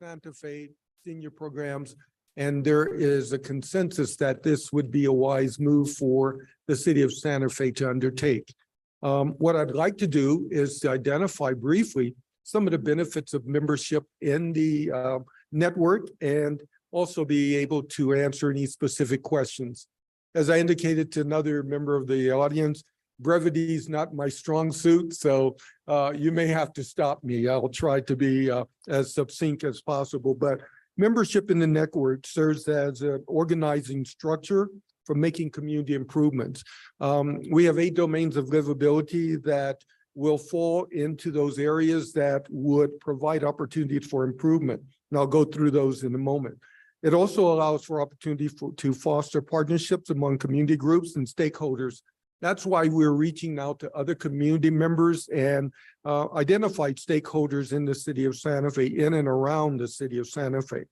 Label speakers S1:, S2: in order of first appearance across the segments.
S1: Santa Fe senior programs, and there is a consensus that this would be a wise move for the city of Santa Fe to undertake. What I'd like to do is to identify briefly some of the benefits of membership in the network and also be able to answer any specific questions. As I indicated to another member of the audience, brevity is not my strong suit, so you may have to stop me. I'll try to be as succinct as possible, but membership in the network serves as an organizing structure for making community improvements. We have 8 domains of livability that will fall into those areas that would provide opportunities for improvement. And I'll go through those in a moment. It also allows for opportunity to foster partnerships among community groups and stakeholders. That's why we're reaching out to other community members and identified stakeholders in the city of Santa Fe, in and around the city of Santa Fe,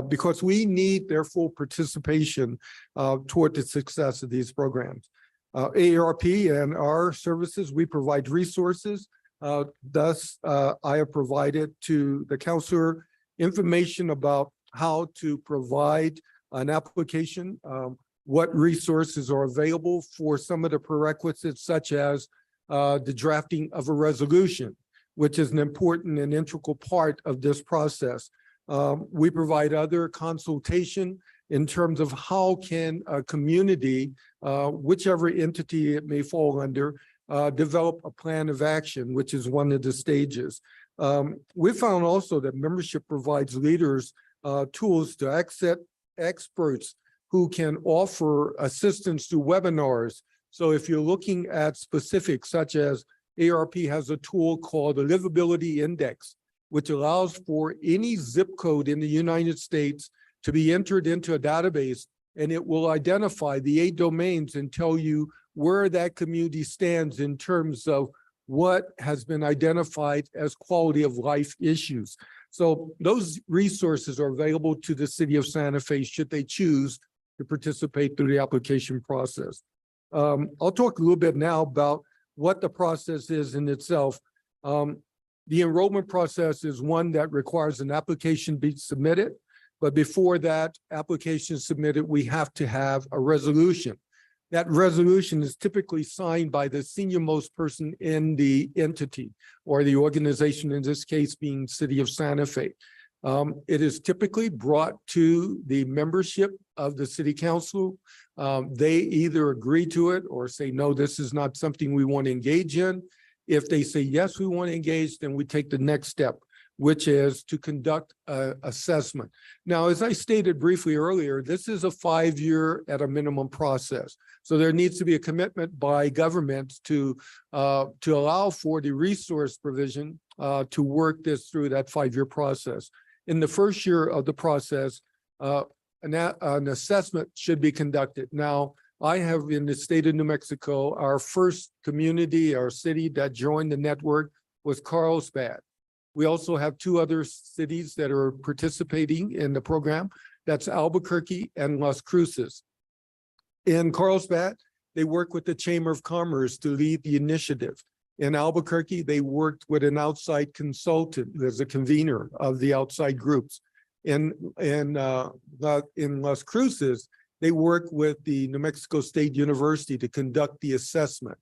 S1: because we need their full participation toward the success of these programs. AARP and our services, we provide resources. Thus, I have provided to the counselor information about how to provide an application, what resources are available for some of the prerequisites, such as the drafting of a resolution, which is an important and integral part of this process. We provide other consultation in terms of how can a community, whichever entity it may fall under, develop a plan of action, which is one of the stages. We found also that membership provides leaders tools to access experts who can offer assistance through webinars. So if you're looking at specifics, such as AARP has a tool called the Livability Index, which allows for any zip code in the United States to be entered into a database, and it will identify the 8 domains and tell you where that community stands in terms of what has been identified as quality of life issues. So those resources are available to the city of Santa Fe should they choose to participate through the application process. I'll talk a little bit now about what the process is in itself. The enrollment process is one that requires an application be submitted, but before that application is submitted, we have to have a resolution. That resolution is typically signed by the senior-most person in the entity or the organization, in this case being City of Santa Fe. It is typically brought to the membership of the city council. They either agree to it or say, no, this is not something we want to engage in. If they say, yes, we want to engage, then we take the next step, which is to conduct an assessment. Now, as I stated briefly earlier, this is a 5-year at a minimum process. So there needs to be a commitment by government to allow for the resource provision to work this through that 5-year process. In the first year of the process, an assessment should be conducted. Now, I have in the state of New Mexico, our first community, our city that joined the network was Carlsbad. We also have 2 other cities that are participating in the program. That's Albuquerque and Las Cruces. In Carlsbad, they work with the Chamber of Commerce to lead the initiative. In Albuquerque, they worked with an outside consultant as a convener of the outside groups. In Las Cruces, they work with the New Mexico State University to conduct the assessment.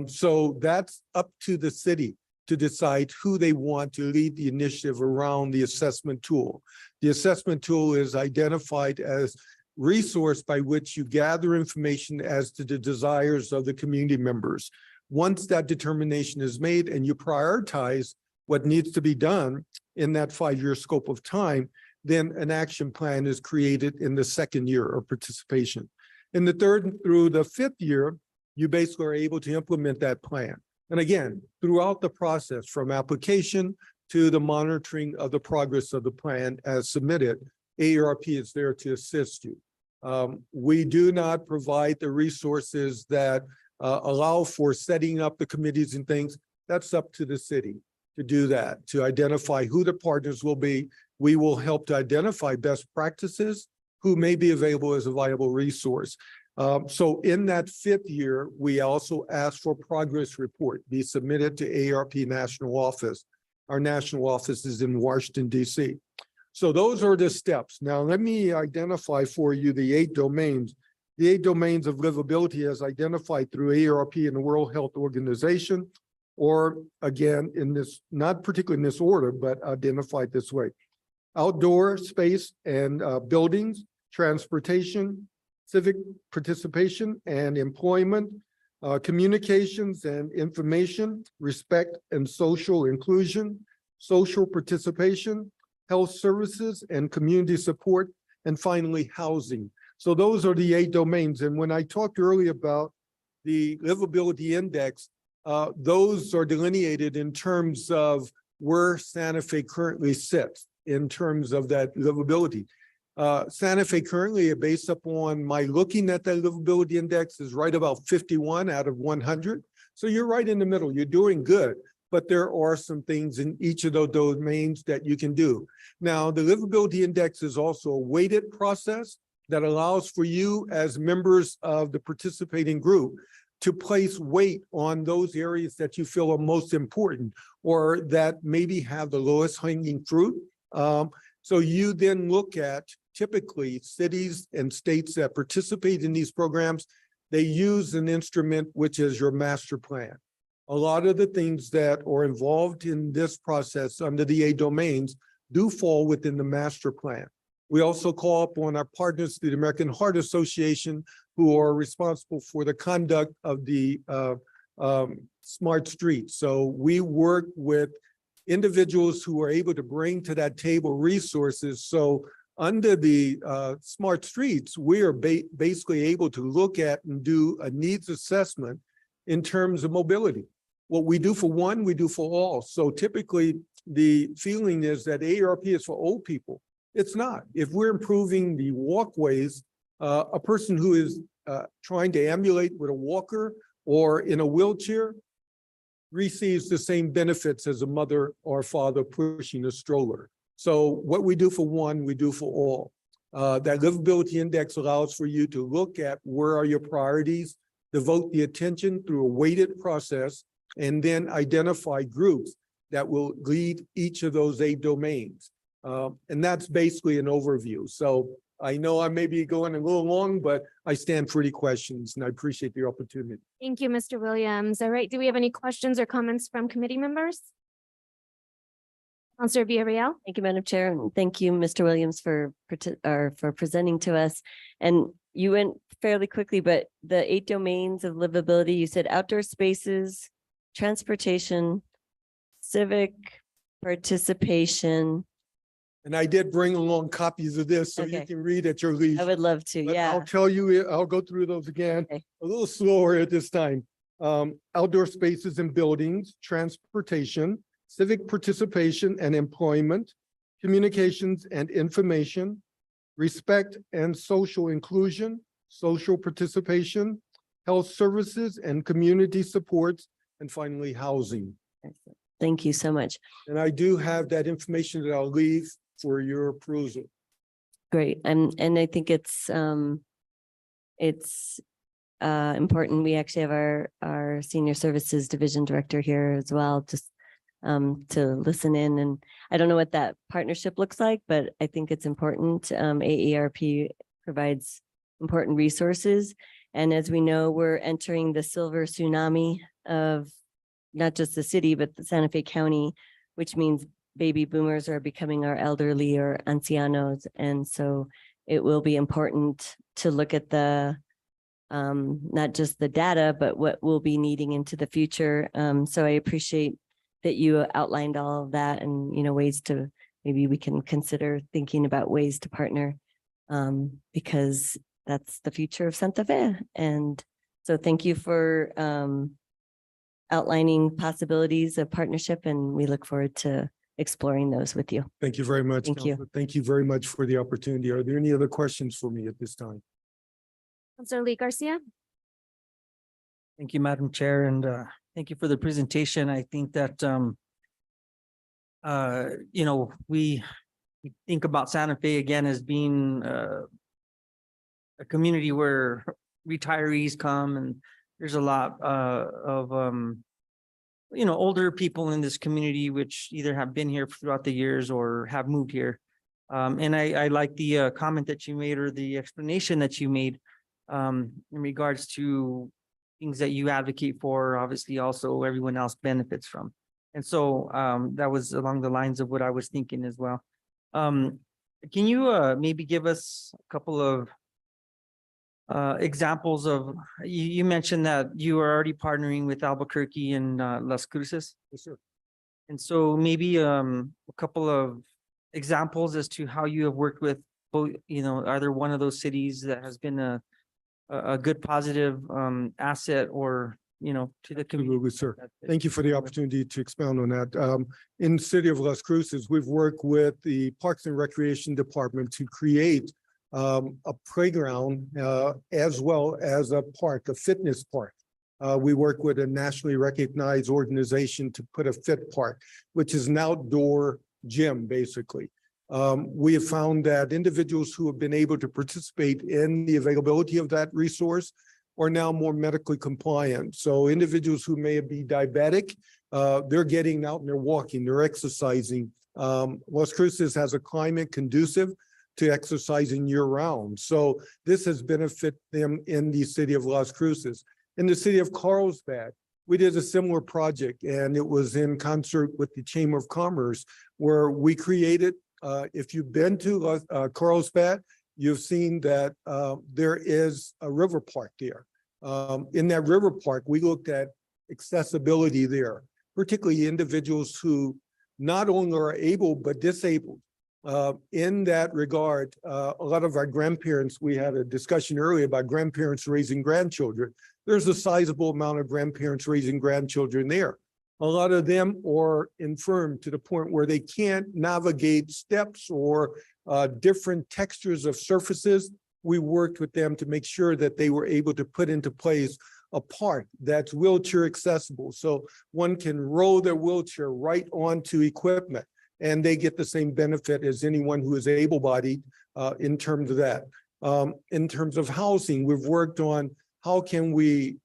S1: So that's up to the city to decide who they want to lead the initiative around the assessment tool. The assessment tool is identified as resource by which you gather information as to the desires of the community members. Once that determination is made and you prioritize what needs to be done in that 5-year scope of time, then an action plan is created in the 2nd year of participation. In the 3rd through the 5th year, you basically are able to implement that plan. And again, throughout the process, from application to the monitoring of the progress of the plan as submitted, AARP is there to assist you. We do not provide the resources that allow for setting up the committees and things. That's up to the city to do that, to identify who the partners will be. We will help to identify best practices, who may be available as a viable resource. So in that 5th year, we also ask for progress report be submitted to AARP National Office. Our national office is in Washington, D.C. So those are the steps. Now, let me identify for you the 8 domains. The 8 domains of livability as identified through AARP and the World Health Organization, or again, in this, not particularly in this order, but identified this way. Outdoor space and buildings, transportation, civic participation and employment, communications and information, respect and social inclusion, social participation, health services and community support, and finally, housing. So those are the 8 domains. And when I talked earlier about the livability index, those are delineated in terms of where Santa Fe currently sits in terms of that livability. Santa Fe currently, based upon my looking at that livability index, is right about 51 out of 100. So you're right in the middle. You're doing good, but there are some things in each of those domains that you can do. Now, the livability index is also a weighted process that allows for you as members of the participating group to place weight on those areas that you feel are most important or that maybe have the lowest hanging fruit. So you then look at typically cities and states that participate in these programs, they use an instrument which is your master plan. A lot of the things that are involved in this process under the 8 domains do fall within the master plan. We also call upon our partners, the American Heart Association, who are responsible for the conduct of the Smart Streets. So we work with individuals who are able to bring to that table resources. So under the Smart Streets, we are basically able to look at and do a needs assessment in terms of mobility. What we do for one, we do for all. So typically the feeling is that AARP is for old people. It's not. If we're improving the walkways, a person who is trying to ambulate with a walker or in a wheelchair receives the same benefits as a mother or father pushing a stroller. So what we do for one, we do for all. That livability index allows for you to look at where are your priorities, devote the attention through a weighted process, and then identify groups that will lead each of those 8 domains. And that's basically an overview. So I know I may be going a little long, but I stand for any questions and I appreciate the opportunity.
S2: Thank you, Mr. Williams. All right, do we have any questions or comments from committee members? Councilor Villarreal.
S3: Thank you, Madam Chair, and thank you, Mr. Williams, for presenting to us. And you went fairly quickly, but the 8 domains of livability, you said outdoor spaces, transportation, civic participation.
S1: And I did bring along copies of this so you
S3: Okay.
S1: can read at your leisure.
S3: I would love to,
S1: But
S3: yeah.
S1: I'll tell you, I'll go through those again,
S3: Okay.
S1: a little slower at this time. Outdoor spaces and buildings, transportation, civic participation and employment, communications and information, respect and social inclusion, social participation, health services and community supports, and finally, housing.
S3: Excellent. Thank you so much.
S1: And I do have that information that I'll leave for your perusal.
S3: Great. And I think it's important. We actually have our senior services division director here as well, just to listen in. And I don't know what that partnership looks like, but I think it's important. AARP provides important resources. And as we know, we're entering the silver tsunami of not just the city, but the Santa Fe County, which means baby boomers are becoming our elderly or ancianos. And so it will be important to look at the not just the data, but what we'll be needing into the future. So I appreciate that you outlined all of that and, you know, ways to, maybe we can consider thinking about ways to partner because that's the future of Santa Fe. And so thank you for outlining possibilities of partnership, and we look forward to exploring those with you.
S1: Thank you very much.
S3: Thank you.
S1: Counselor. Thank you very much for the opportunity. Are there any other questions for me at this time?
S2: Councilor Lee Garcia.
S4: Thank you, Madam Chair, and thank you for the presentation. I think that you know, we think about Santa Fe again as being a community where retirees come, and there's a lot of you know, older people in this community which either have been here throughout the years or have moved here. And I like the comment that you made or the explanation that you made in regards to things that you advocate for, obviously also everyone else benefits from. And so that was along the lines of what I was thinking as well. Can you maybe give us a couple of examples of, you mentioned that you are already partnering with Albuquerque and Las Cruces.
S1: Yes, sir.
S4: And so maybe a couple of examples as to how you have worked with both, either one of those cities that has been a good positive asset or, to the community.
S1: Absolutely, sir. Thank you for the opportunity to expound on that. In the city of Las Cruces, we've worked with the Parks and Recreation Department to create a playground as well as a park, a fitness park. We work with a nationally recognized organization to put a fit park, which is an outdoor gym, basically. We have found that individuals who have been able to participate in the availability of that resource are now more medically compliant. So individuals who may be diabetic, they're getting out and they're walking, they're exercising. Las Cruces has a climate conducive to exercising year round. So this has benefited them in the city of Las Cruces. In the city of Carlsbad, we did a similar project, and it was in concert with the Chamber of Commerce, where we created, if you've been to Carlsbad, you've seen that there is a river park there. In that river park, we looked at accessibility there, particularly individuals who not only are able but disabled. In that regard, a lot of our grandparents, we had a discussion earlier about grandparents raising grandchildren. There's a sizable amount of grandparents raising grandchildren there. A lot of them are infirm to the point where they can't navigate steps or different textures of surfaces. We worked with them to make sure that they were able to put into place a park that's wheelchair accessible. So one can roll their wheelchair right onto equipment, and they get the same benefit as anyone who is able-bodied in terms of that. In terms of housing, we've worked on how can we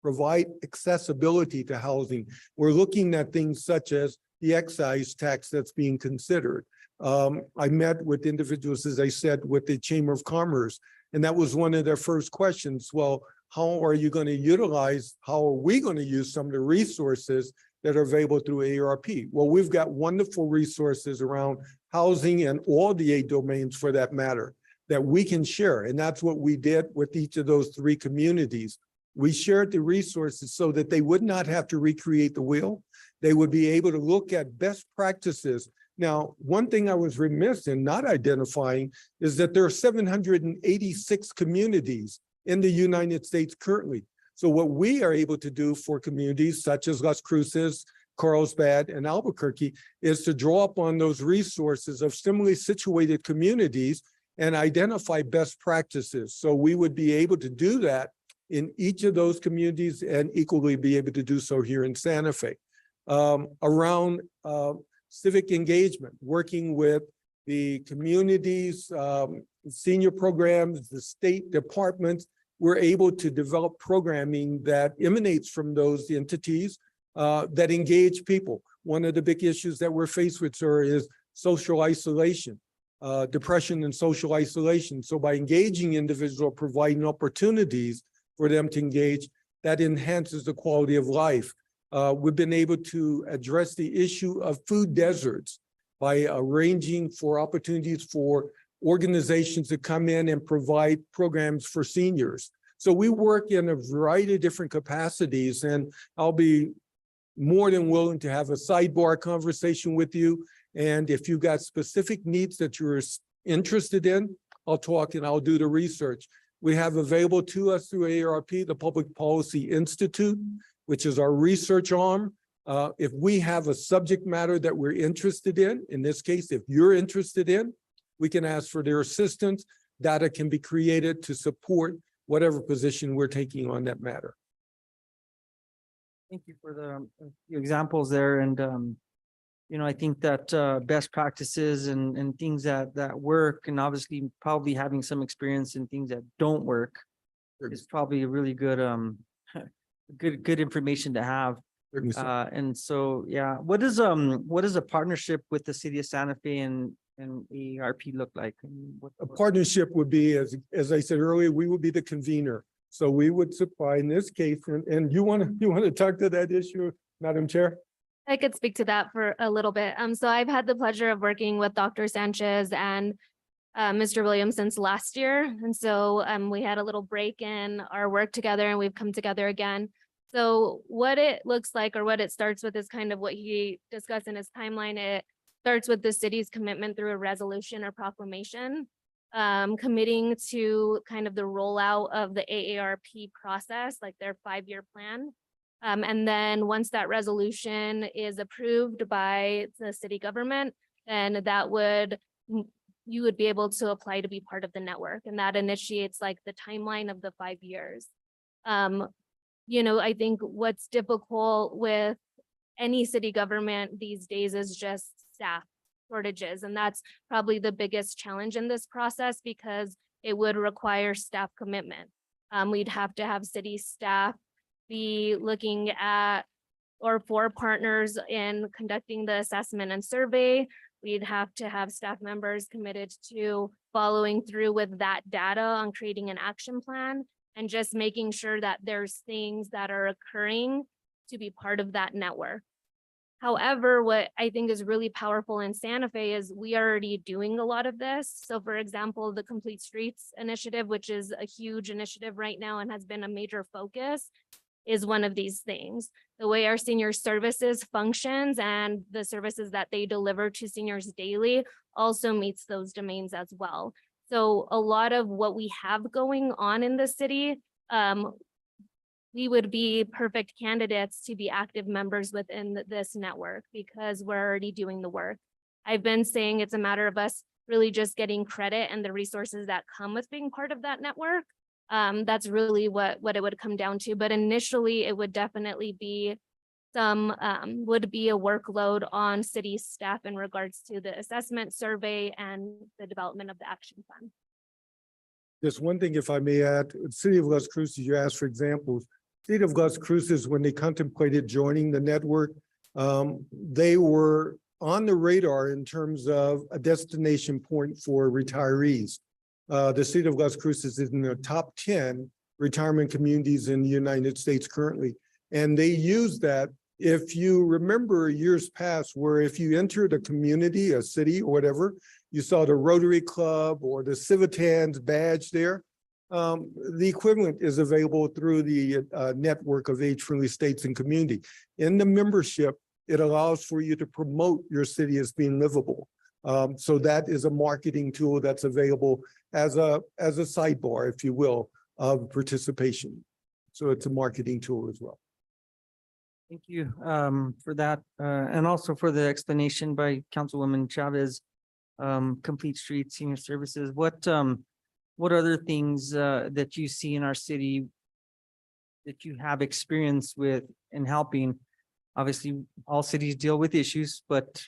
S1: provide accessibility to housing. We're looking at things such as the excise tax that's being considered. I met with individuals, as I said, with the Chamber of Commerce, and that was one of their first questions. Well, how are you going to utilize, how are we going to use some of the resources that are available through AARP? Well, we've got wonderful resources around housing and all the 8 domains for that matter that we can share. And that's what we did with each of those 3 communities. We shared the resources so that they would not have to recreate the wheel. They would be able to look at best practices. Now, one thing I was remiss in not identifying is that there are 786 communities in the United States currently. So what we are able to do for communities such as Las Cruces, Carlsbad, and Albuquerque is to draw upon those resources of similarly situated communities and identify best practices. So we would be able to do that in each of those communities and equally be able to do so here in Santa Fe. Around civic engagement, working with the communities, senior programs, the state departments, we're able to develop programming that emanates from those entities that engage people. One of the big issues that we're faced with, sir, is social isolation. Depression and social isolation. So by engaging individuals, providing opportunities for them to engage, that enhances the quality of life. We've been able to address the issue of food deserts by arranging for opportunities for organizations to come in and provide programs for seniors. So we work in a variety of different capacities, and I'll be more than willing to have a sidebar conversation with you. And if you've got specific needs that you're interested in, I'll talk and I'll do the research. We have available to us through AARP, the Public Policy Institute, which is our research arm. If we have a subject matter that we're interested in this case, if you're interested in, we can ask for their assistance. Data can be created to support whatever position we're taking on that matter.
S4: Thank you for the examples there. And, I think that best practices and things that work, and obviously probably having some experience in things that don't work is probably a really good, good information to have. And so, yeah, what is a partnership with the city of Santa Fe and and AARP look like? And
S1: A partnership would be, as I said earlier, we would be the convener. So we would supply in this case, and you want to talk to that issue, Madam Chair?
S2: I could speak to that for a little bit. So I've had the pleasure of working with Dr. Sanchez and Mr. Williams since last year. And so we had a little break in our work together and we've come together again. So what it looks like, or what it starts with, is kind of what he discussed in his timeline. It starts with the city's commitment through a resolution or proclamation, committing to kind of the rollout of the AARP process, like their 5-year plan. And then once that resolution is approved by the city government, then that would, you would be able to apply to be part of the network, and that initiates like the timeline of the 5 years. You know, I think what's difficult with any city government these days is just staff shortages. And that's probably the biggest challenge in this process, because it would require staff commitment. We'd have to have city staff be looking at, or for partners in conducting the assessment and survey. We'd have to have staff members committed to following through with that data on creating an action plan, and just making sure that there's things that are occurring to be part of that network. However, what I think is really powerful in Santa Fe is we are already doing a lot of this. So for example, the Complete Streets initiative, which is a huge initiative right now and has been a major focus, is one of these things. The way our senior services functions and the services that they deliver to seniors daily also meets those domains as well. So a lot of what we have going on in the city, we would be perfect candidates to be active members within this network, because we're already doing the work. I've been saying it's a matter of us really just getting credit and the resources that come with being part of that network. That's really what it would come down to. But initially, it would definitely be would be a workload on city staff in regards to the assessment, survey, and the development of the action plan.
S1: Just one thing, if I may add, City of Las Cruces, you asked for examples. City of Las Cruces, when they contemplated joining the network, they were on the radar in terms of a destination point for retirees. The City of Las Cruces is in the top 10 retirement communities in the United States currently. And they use that, if you remember years past, where if you entered a community, a city or whatever, you saw the Rotary Club or the Civitans badge there. The equivalent is available through the network of age-friendly states and community. In the membership, it allows for you to promote your city as being livable. So that is a marketing tool that's available as a sidebar, if you will, of participation. So it's a marketing tool as well.
S4: Thank you for that, and also for the explanation by Councilwoman Chavez. Complete Streets, Senior Services. What other things that you see in our city that you have experience with in helping? Obviously, all cities deal with issues, but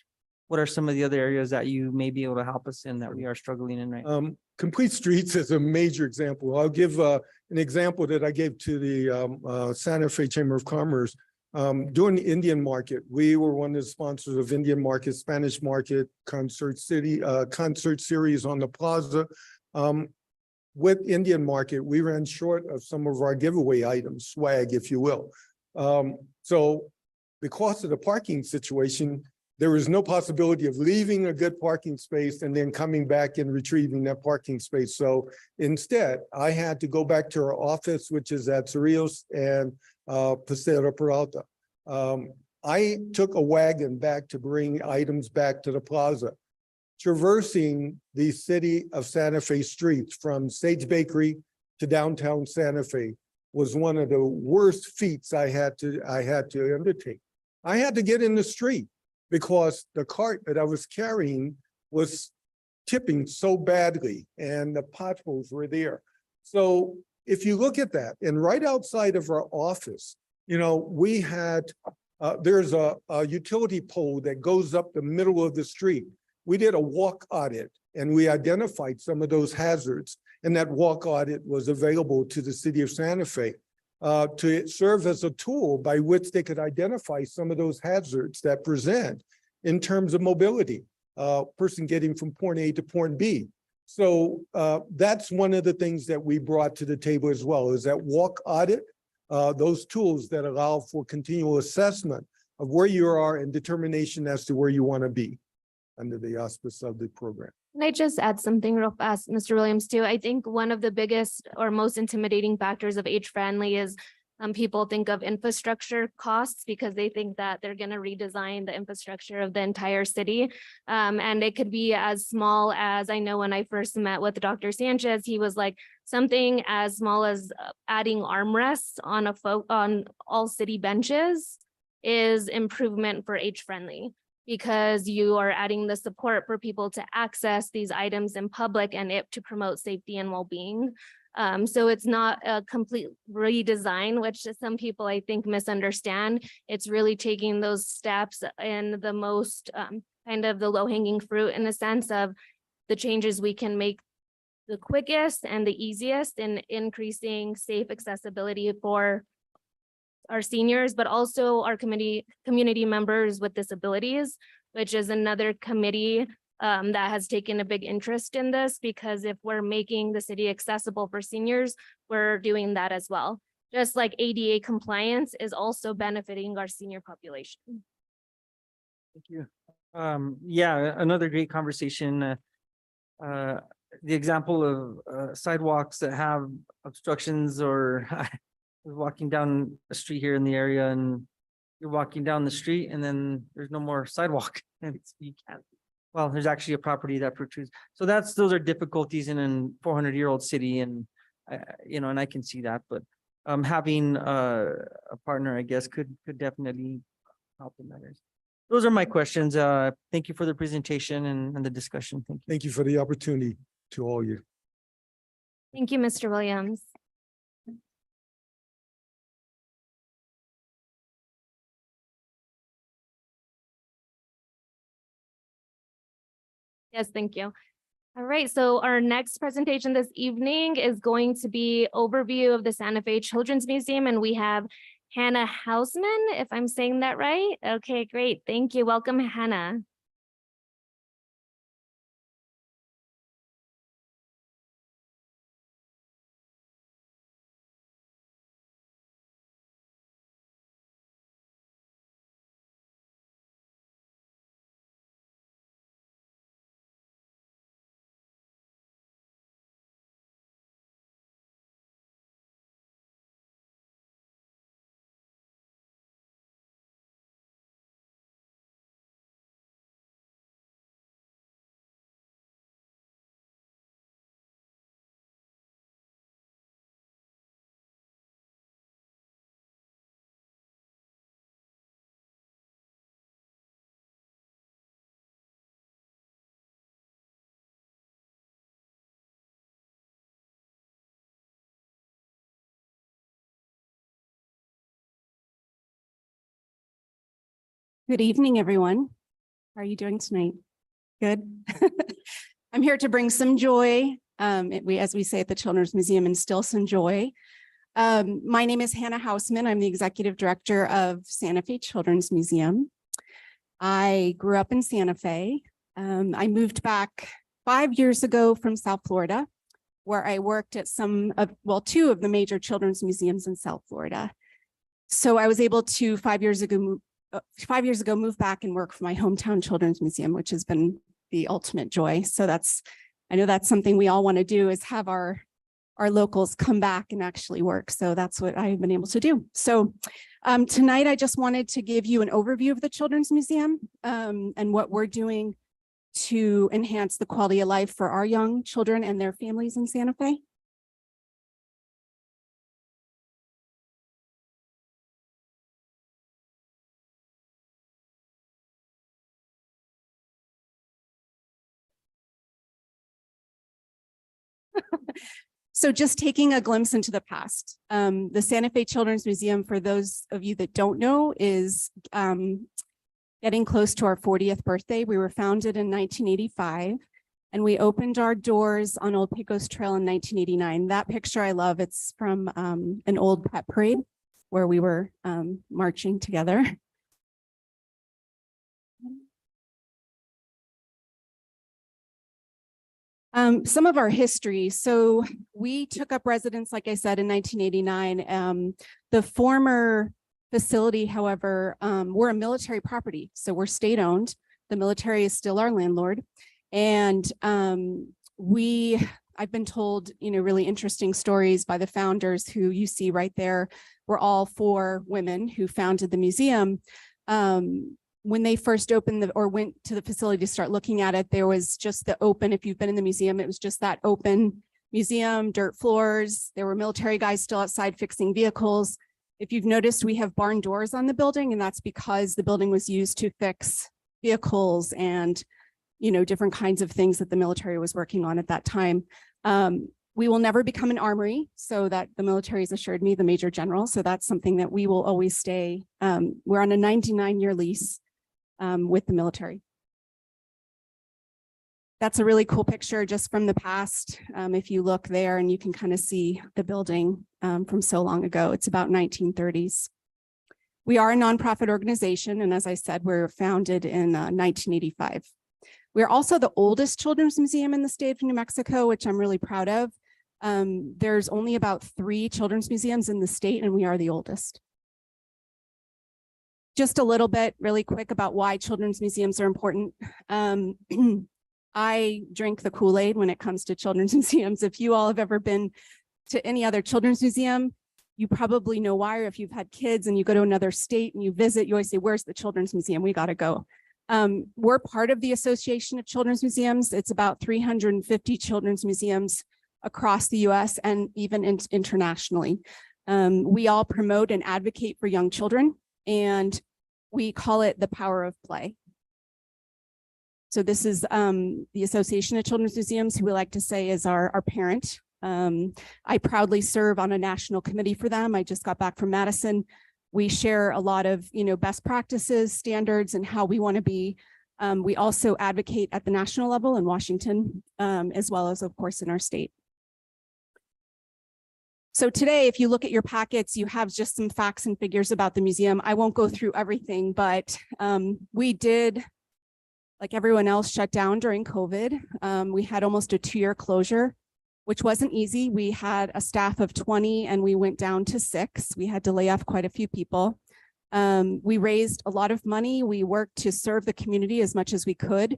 S4: what are some of the other areas that you may be able to help us in that we are struggling in right now?
S1: Complete Streets is a major example. I'll give an example that I gave to the Santa Fe Chamber of Commerce. During the Indian Market, we were one of the sponsors of Indian Market, Spanish Market, concert series on the plaza. With Indian Market, we ran short of some of our giveaway items, swag, if you will. So because of the parking situation, there was no possibility of leaving a good parking space and then coming back and retrieving that parking space. So instead, I had to go back to our office, which is at Cerrillos and Paseo Peralta. I took a wagon back to bring items back to the plaza. Traversing the city of Santa Fe streets from Sage Bakery to downtown Santa Fe was one of the worst feats I had to undertake. I had to get in the street because the cart that I was carrying was tipping so badly and the potholes were there. So if you look at that, and right outside of our office, you know, we had, there's a utility pole that goes up the middle of the street. We did a walk audit and we identified some of those hazards, and that walk audit was available to the city of Santa Fe to serve as a tool by which they could identify some of those hazards that present in terms of mobility. person getting from point A to point B. So that's one of the things that we brought to the table as well, is that walk audit, those tools that allow for continual assessment of where you are and determination as to where you want to be under the auspice of the program.
S2: Can I just add something real fast, Mr. Williams, too? I think one of the biggest or most intimidating factors of age friendly is people think of infrastructure costs because they think that they're going to redesign the infrastructure of the entire city. And it could be as small as, I know when I first met with Dr. Sanchez, he was like something as small as adding armrests on on all city benches is improvement for age friendly, because you are adding the support for people to access these items in public and it to promote safety and well-being. So it's not a complete redesign, which some people I think misunderstand. It's really taking those steps in the most kind of the low-hanging fruit, in the sense of the changes we can make the quickest and the easiest in increasing safe accessibility for our seniors, but also our community members with disabilities, which is another committee that has taken a big interest in this, because if we're making the city accessible for seniors, we're doing that as well. Just like ADA compliance is also benefiting our senior population.
S4: Thank you. Yeah, another great conversation. The example of sidewalks that have obstructions, or walking down a street here in the area and you're walking down the street and then there's no more sidewalk and you can't. Well, there's actually a property that protrudes. So those are difficulties in a 400-year-old city, and and I can see that, but having a partner, I guess, could definitely help in that. Those are my questions. Thank you for the presentation and the discussion. Thank you.
S1: Thank you for the opportunity to all you.
S2: Thank you, Mr. Williams. Yes, thank you. All right, so our next presentation this evening is going to be overview of the Santa Fe Children's Museum, and we have Hannah Hausman, if I'm saying that right. Okay, great. Thank you. Welcome, Hannah.
S5: Good evening, everyone. How are you doing tonight? Good. I'm here to bring some joy. As we say at the Children's Museum, instill some joy. My name is Hannah Hausman. I'm the executive director of Santa Fe Children's Museum. I grew up in Santa Fe. I moved back 5 years ago from South Florida, where I worked at two of the major children's museums in South Florida. So I was able to 5 years ago move back and work for my hometown children's museum, which has been the ultimate joy. So I know that's something we all want to do, is have our locals come back and actually work. So that's what I've been able to do. So tonight, I just wanted to give you an overview of the Children's Museum and what we're doing to enhance the quality of life for our young children and their families in Santa Fe. So just taking a glimpse into the past, the Santa Fe Children's Museum, for those of you that don't know, is getting close to our 40th birthday. We were founded in 1985, and we opened our doors on Old Pecos Trail in 1989. That picture I love. It's from an old pet parade where we were marching together. Some of our history. So we took up residence, like I said, in 1989. The former facility, however, we're a military property, so we're state-owned. The military is still our landlord. And I've been told, really interesting stories by the founders who you see right there. Were all 4 women who founded the museum. When they first opened or went to the facility to start looking at it, there was just the open, if you've been in the museum, it was just that open museum, dirt floors. There were military guys still outside fixing vehicles. If you've noticed, we have barn doors on the building, and that's because the building was used to fix vehicles and, different kinds of things that the military was working on at that time. We will never become an armory, so that the military has assured me, the Major General. So that's something that we will always stay. We're on a 99-year lease with the military. That's a really cool picture just from the past. If you look there, and you can kind of see the building from so long ago. It's about 1930s. We are a nonprofit organization, and as I said, we're founded in 1985. We're also the oldest children's museum in the state of New Mexico, which I'm really proud of. There's only about 3 children's museums in the state, and we are the oldest. Just a little bit really quick about why children's museums are important. I drink the Kool-Aid when it comes to children's museums. If you all have ever been to any other children's museum, you probably know why, or if you've had kids and you go to another state and you visit, you always say, where's the children's museum? We got to go. We're part of the Association of Children's Museums. It's about 350 children's museums across the US and even internationally. We all promote and advocate for young children, and we call it the power of play. So this is the Association of Children's Museums, who we like to say is our parent. I proudly serve on a national committee for them. I just got back from Madison. We share a lot of, best practices, standards, and how we want to be. We also advocate at the national level in Washington, as well as, of course, in our state. So today, if you look at your packets, you have just some facts and figures about the museum. I won't go through everything, but we did, like everyone else, shut down during COVID. We had almost a 2-year closure, which wasn't easy. We had a staff of 20 and we went down to 6. We had to lay off quite a few people. We raised a lot of money. We worked to serve the community as much as we could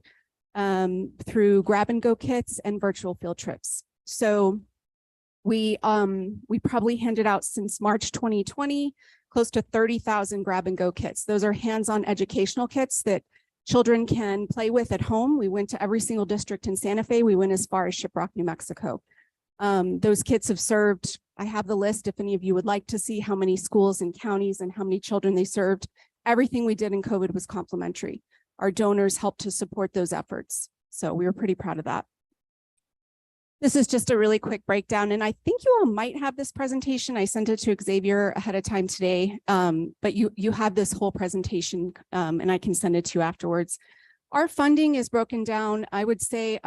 S5: through grab and go kits and virtual field trips. So we probably handed out since March 2020, close to 30,000 grab and go kits. Those are hands-on educational kits that children can play with at home. We went to every single district in Santa Fe. We went as far as Shiprock, New Mexico. Those kits have served, I have the list if any of you would like to see how many schools and counties and how many children they served. Everything we did in COVID was complimentary. Our donors helped to support those efforts. So we were pretty proud of that. This is just a really quick breakdown, and I think you all might have this presentation. I sent it to Xavier ahead of time today, but you have this whole presentation, and I can send it to you afterwards. Our funding is broken down, I would say,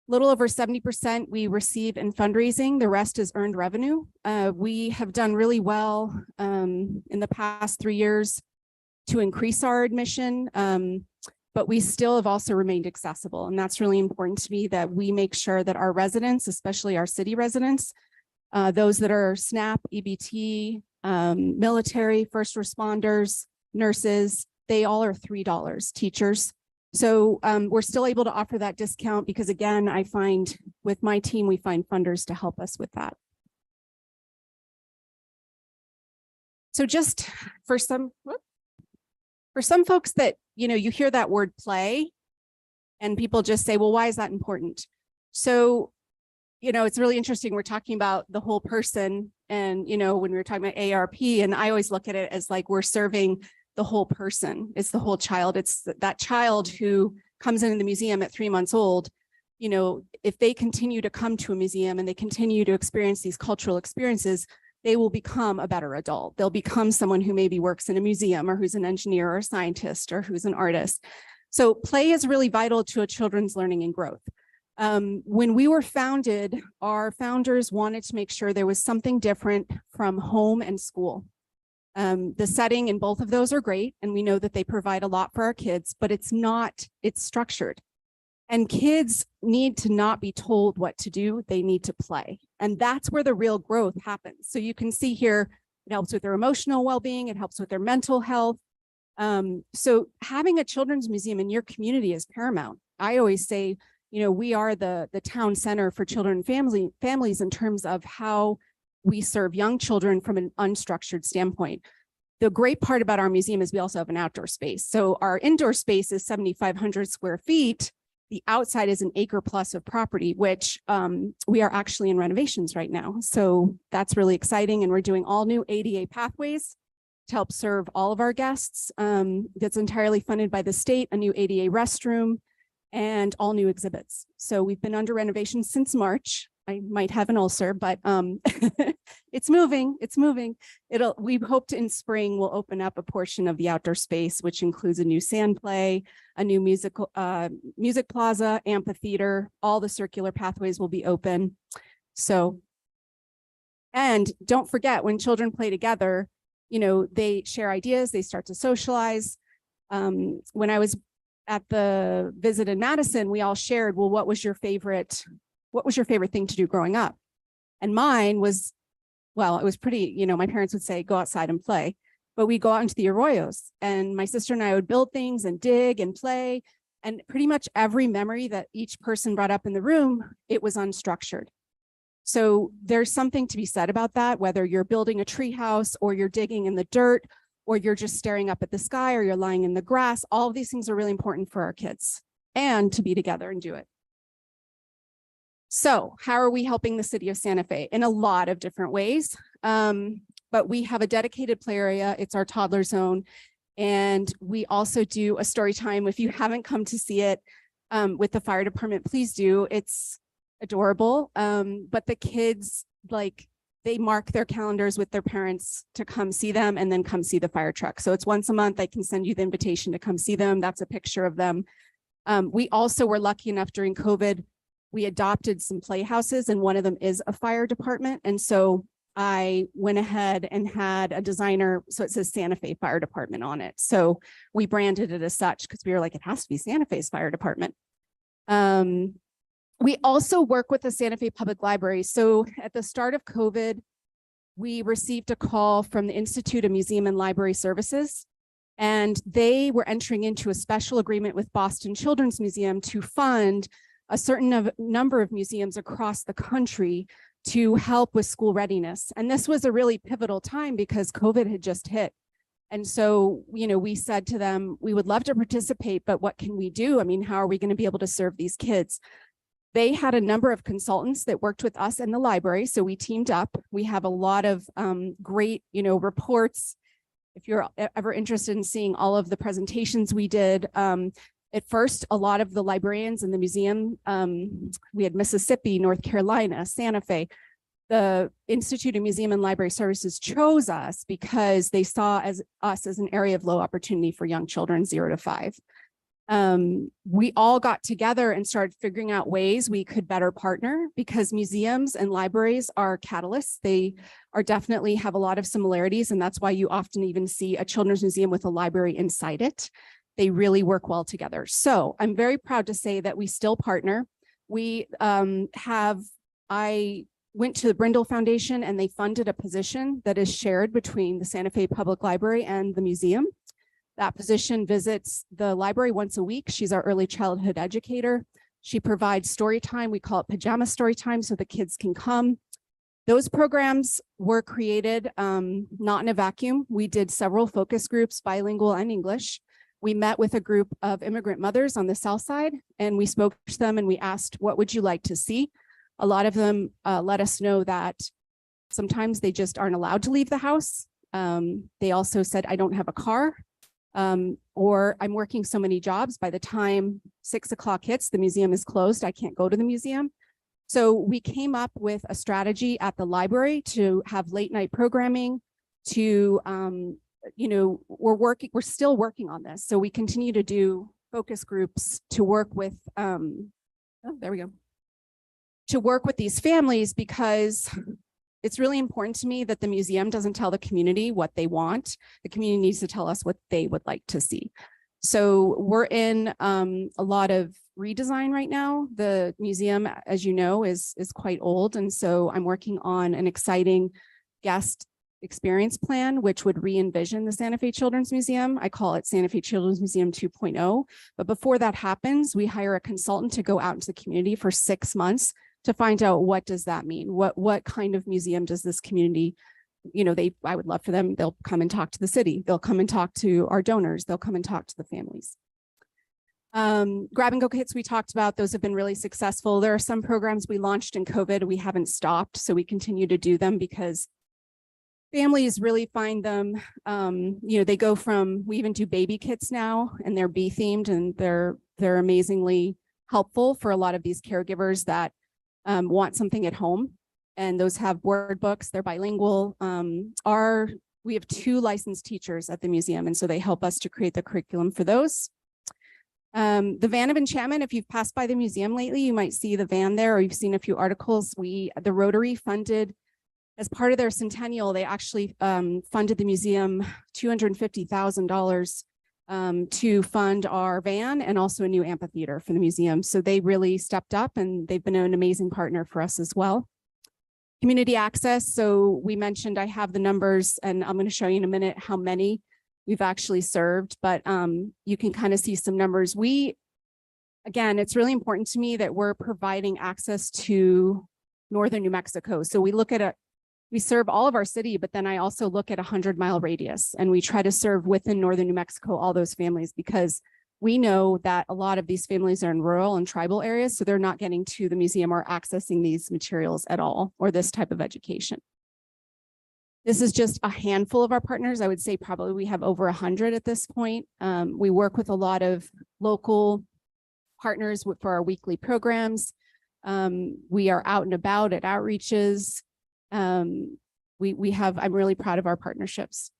S5: little over 70% we receive in fundraising. The rest is earned revenue. We have done really well in the past 3 years to increase our admission, but we still have also remained accessible. And that's really important to me, that we make sure that our residents, especially our city residents, those that are SNAP, EBT, military, first responders, nurses, they all are $3, teachers. So we're still able to offer that discount because, again, I find with my team, we find funders to help us with that. So just for some folks that, you hear that word play and people just say, well, why is that important? So, it's really interesting. We're talking about the whole person, and, when we were talking about AARP, and I always look at it as like we're serving the whole person. It's the whole child. It's that child who comes into the museum at 3 months old. If they continue to come to a museum and they continue to experience these cultural experiences, they will become a better adult. They'll become someone who maybe works in a museum, or who's an engineer or a scientist, or who's an artist. So play is really vital to a children's learning and growth. When we were founded, our founders wanted to make sure there was something different from home and school. The setting in both of those are great, and we know that they provide a lot for our kids, but it's structured. And kids need to not be told what to do. They need to play. And that's where the real growth happens. So you can see here, it helps with their emotional well-being. It helps with their mental health. So having a children's museum in your community is paramount. I always say, you know, we are the town center for children and families in terms of how we serve young children from an unstructured standpoint. The great part about our museum is we also have an outdoor space. So our indoor space is 7,500 square feet. The outside is an acre plus of property, which we are actually in renovations right now. So that's really exciting. And we're doing all new ADA pathways to help serve all of our guests. That's entirely funded by the state, a new ADA restroom, and all new exhibits. So we've been under renovation since March. I might have an ulcer, but it's moving, it's moving. We hope to in spring, we'll open up a portion of the outdoor space, which includes a new sand play, a new music plaza, amphitheater, all the circular pathways will be open. So, and don't forget, when children play together, you know, they share ideas, they start to socialize. When I was at the visit in Madison, we all shared, well, what was your favorite thing to do growing up? And mine was, well, it was pretty, you know, my parents would say, go outside and play, but we go out into the arroyos and my sister and I would build things and dig and play. And pretty much every memory that each person brought up in the room, it was unstructured. So there's something to be said about that, whether you're building a tree house or you're digging in the dirt, or you're just staring up at the sky, or you're lying in the grass. All of these things are really important for our kids and to be together and do it. So how are we helping the city of Santa Fe? In a lot of different ways, but we have a dedicated play area. It's our toddler zone. And we also do a story time. If you haven't come to see it with the fire department, please do. It's adorable. But the kids, like, they mark their calendars with their parents to come see them and then come see the fire truck. So it's once a month. I can send you the invitation to come see them. That's a picture of them. We also were lucky enough during COVID, we adopted some playhouses and one of them is a fire department. And so I went ahead and had a designer, so it says Santa Fe Fire Department on it. So we branded it as such because we were like, it has to be Santa Fe's fire department. We also work with the Santa Fe Public Library. So at the start of COVID, we received a call from the Institute of Museum and Library Services, and they were entering into a special agreement with Boston Children's Museum to fund a certain number of museums across the country to help with school readiness. And this was a really pivotal time because COVID had just hit. And so, you know, we said to them, we would love to participate, but what can we do? I mean, how are we going to be able to serve these kids? They had a number of consultants that worked with us in the library. So we teamed up. We have a lot of great, you know, reports. If you're ever interested in seeing all of the presentations we did, at first, a lot of the librarians in the museum, we had Mississippi, North Carolina, Santa Fe. The Institute of Museum and Library Services chose us because they saw us as an area of low opportunity for young children 0 to 5. We all got together and started figuring out ways we could better partner because museums and libraries are catalysts. They are definitely have a lot of similarities, and that's why you often even see a children's museum with a library inside it. They really work well together. So I'm very proud to say that we still partner. We I went to the Brindle Foundation and they funded a position that is shared between the Santa Fe Public Library and the museum. That position visits the library once a week. She's our early childhood educator. She provides story time. We call it pajama story time so the kids can come. Those programs were created not in a vacuum. We did several focus groups, bilingual and English. We met with a group of immigrant mothers on the South Side and we spoke to them and we asked, what would you like to see? A lot of them let us know that sometimes they just aren't allowed to leave the house. They also said, I don't have a car. Or I'm working so many jobs, by the time 6 o'clock hits, the museum is closed. I can't go to the museum. So we came up with a strategy at the library to have late night programming to, you know, we're still working on this. So we continue to do focus groups to work with, there we go, to work with these families because it's really important to me that the museum doesn't tell the community what they want. The community needs to tell us what they would like to see. So we're in a lot of redesign right now. The museum, as you know, is quite old. And so I'm working on an exciting guest experience plan, which would re-envision the Santa Fe Children's Museum. I call it Santa Fe Children's Museum 2.0. But before that happens, we hire a consultant to go out into the community for 6 months to find out what does that mean? What kind of museum does this community, I would love for them, they'll come and talk to the city. They'll come and talk to our donors. They'll come and talk to the families. Grab and go kits we talked about, those have been really successful. There are some programs we launched in COVID. We haven't stopped, so we continue to do them because families really find them, they go from, we even do baby kits now, and they're bee themed, and they're amazingly helpful for a lot of these caregivers that want something at home. And those have word books, they're bilingual. We have 2 licensed teachers at the museum, and so they help us to create the curriculum for those. The Van of Enchantment, if you've passed by the museum lately, you might see the van there, or you've seen a few articles. The Rotary funded, as part of their centennial, they actually funded the museum $250,000 to fund our van and also a new amphitheater for the museum. So they really stepped up, and they've been an amazing partner for us as well. Community access. So we mentioned, I have the numbers, and I'm going to show you in a minute how many we've actually served, but you can kind of see some numbers. Again, it's really important to me that we're providing access to northern New Mexico. So we serve all of our city, but then I also look at 100-mile radius, and we try to serve within northern New Mexico, all those families, because we know that a lot of these families are in rural and tribal areas, so they're not getting to the museum or accessing these materials at all, or this type of education. This is just a handful of our partners. I would say probably we have over 100 at this point. We work with a lot of local partners for our weekly programs. We are out and about at outreaches. I'm really proud of our partnerships.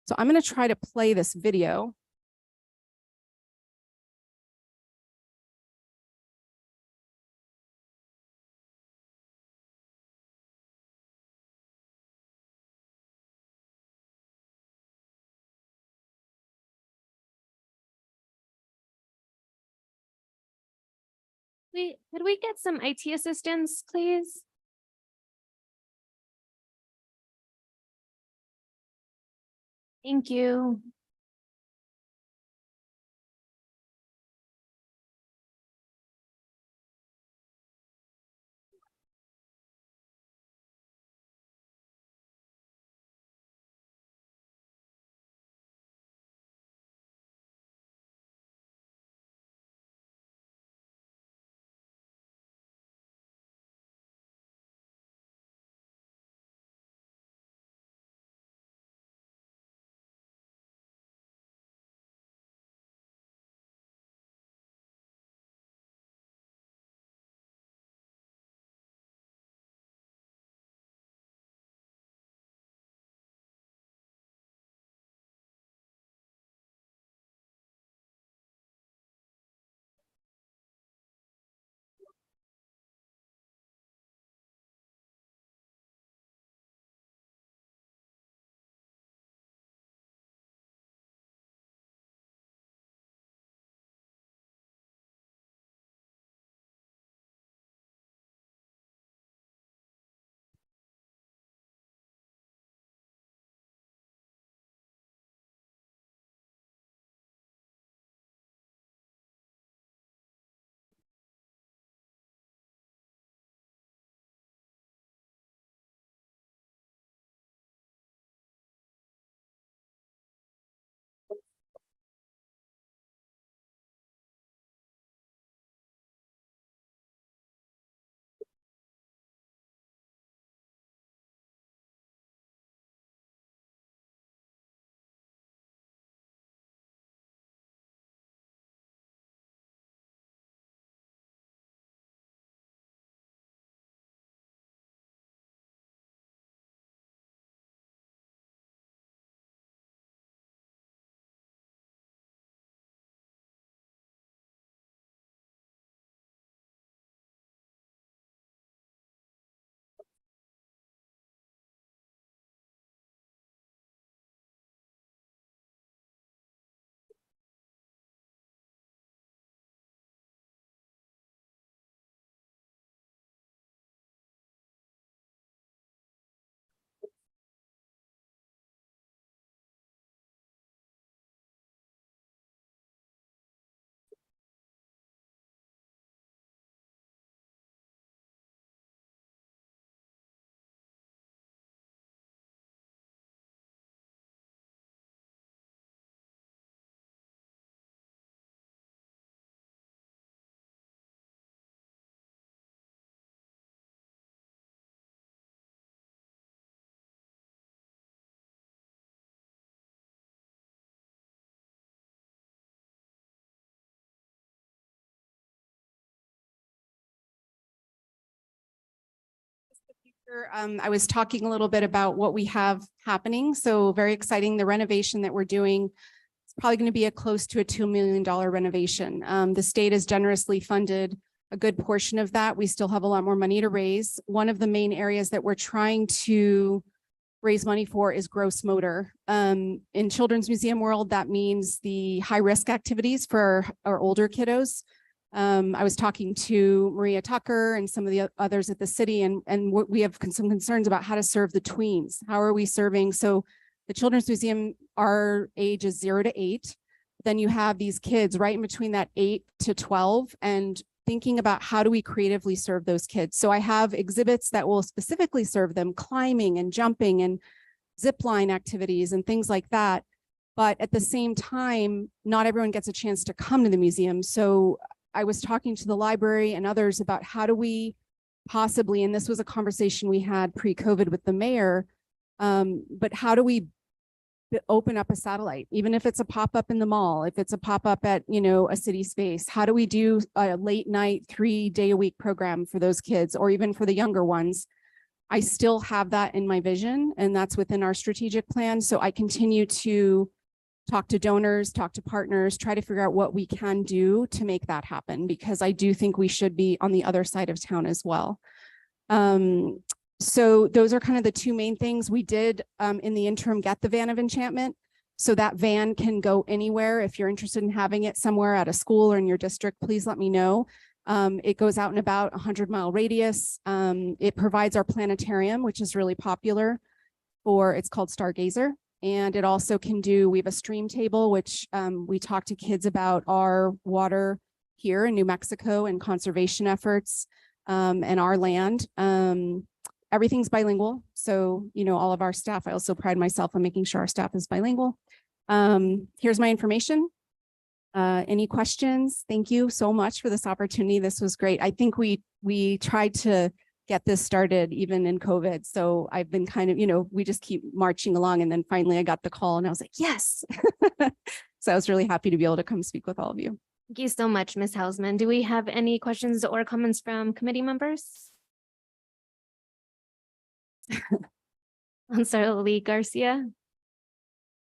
S5: So I'm going to try to play this video.
S2: Could we get some IT assistance, please? Thank you.
S5: I was talking a little bit about what we have happening. So very exciting. The renovation that we're doing, it's probably going to be a close to a $2 million renovation. The state has generously funded a good portion of that. We still have a lot more money to raise. One of the main areas that we're trying to raise money for is gross motor. In Children's Museum world, that means the high risk activities for our older kiddos. I was talking to Maria Tucker and some of the others at the city, and we have some concerns about how to serve the tweens. How are we serving? So the Children's Museum, our age is 0 to 8. Then you have these kids right in between that 8 to 12 and thinking about how do we creatively serve those kids. So I have exhibits that will specifically serve them, climbing and jumping and zip line activities and things like that. But at the same time, not everyone gets a chance to come to the museum. So I was talking to the library and others about how do we possibly, and this was a conversation we had pre-COVID with the mayor, but how do we open up a satellite, even if it's a pop-up in the mall, if it's a pop-up at, a city space, how do we do a late night 3-day-a-week program for those kids, or even for the younger ones? I still have that in my vision, and that's within our strategic plan. So I continue to talk to donors, talk to partners, try to figure out what we can do to make that happen, because I do think we should be on the other side of town as well. So those are kind of the two main things. We did in the interim get the Van of Enchantment. So that van can go anywhere. If you're interested in having it somewhere at a school or in your district, please let me know. It goes out in about 100-mile radius. It provides our planetarium, which is really popular it's called Stargazer. And it also can do, we have a stream table, which we talk to kids about our water here in New Mexico and conservation efforts and our land. Everything's bilingual. So, all of our staff, I also pride myself on making sure our staff is bilingual. Here's my information. Any questions? Thank you so much for this opportunity. This was great. I think we tried to get this started even in COVID. So I've been kind of, we just keep marching along. And then finally I got the call and I was like, yes. So I was really happy to be able to come speak with all of you.
S2: Thank you so much, Ms. Hausman. Do we have any questions or comments from committee members? Councilor Lee Garcia.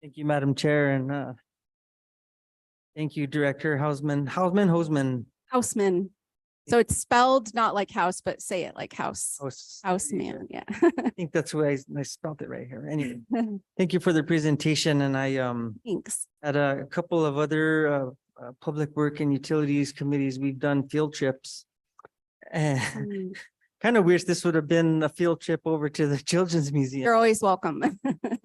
S4: Thank you, Madam Chair, and thank you, Director Hausman.
S5: Houseman. So it's spelled not like house, but say it like house. Houseman, yeah.
S4: I think that's why I spelled it right here. Anyway, thank you for the presentation, and I
S5: Thanks.
S4: at a couple of other public work and utilities committees, we've done field trips. And kind of wish this would have been a field trip over to the Children's Museum.
S5: You're always welcome.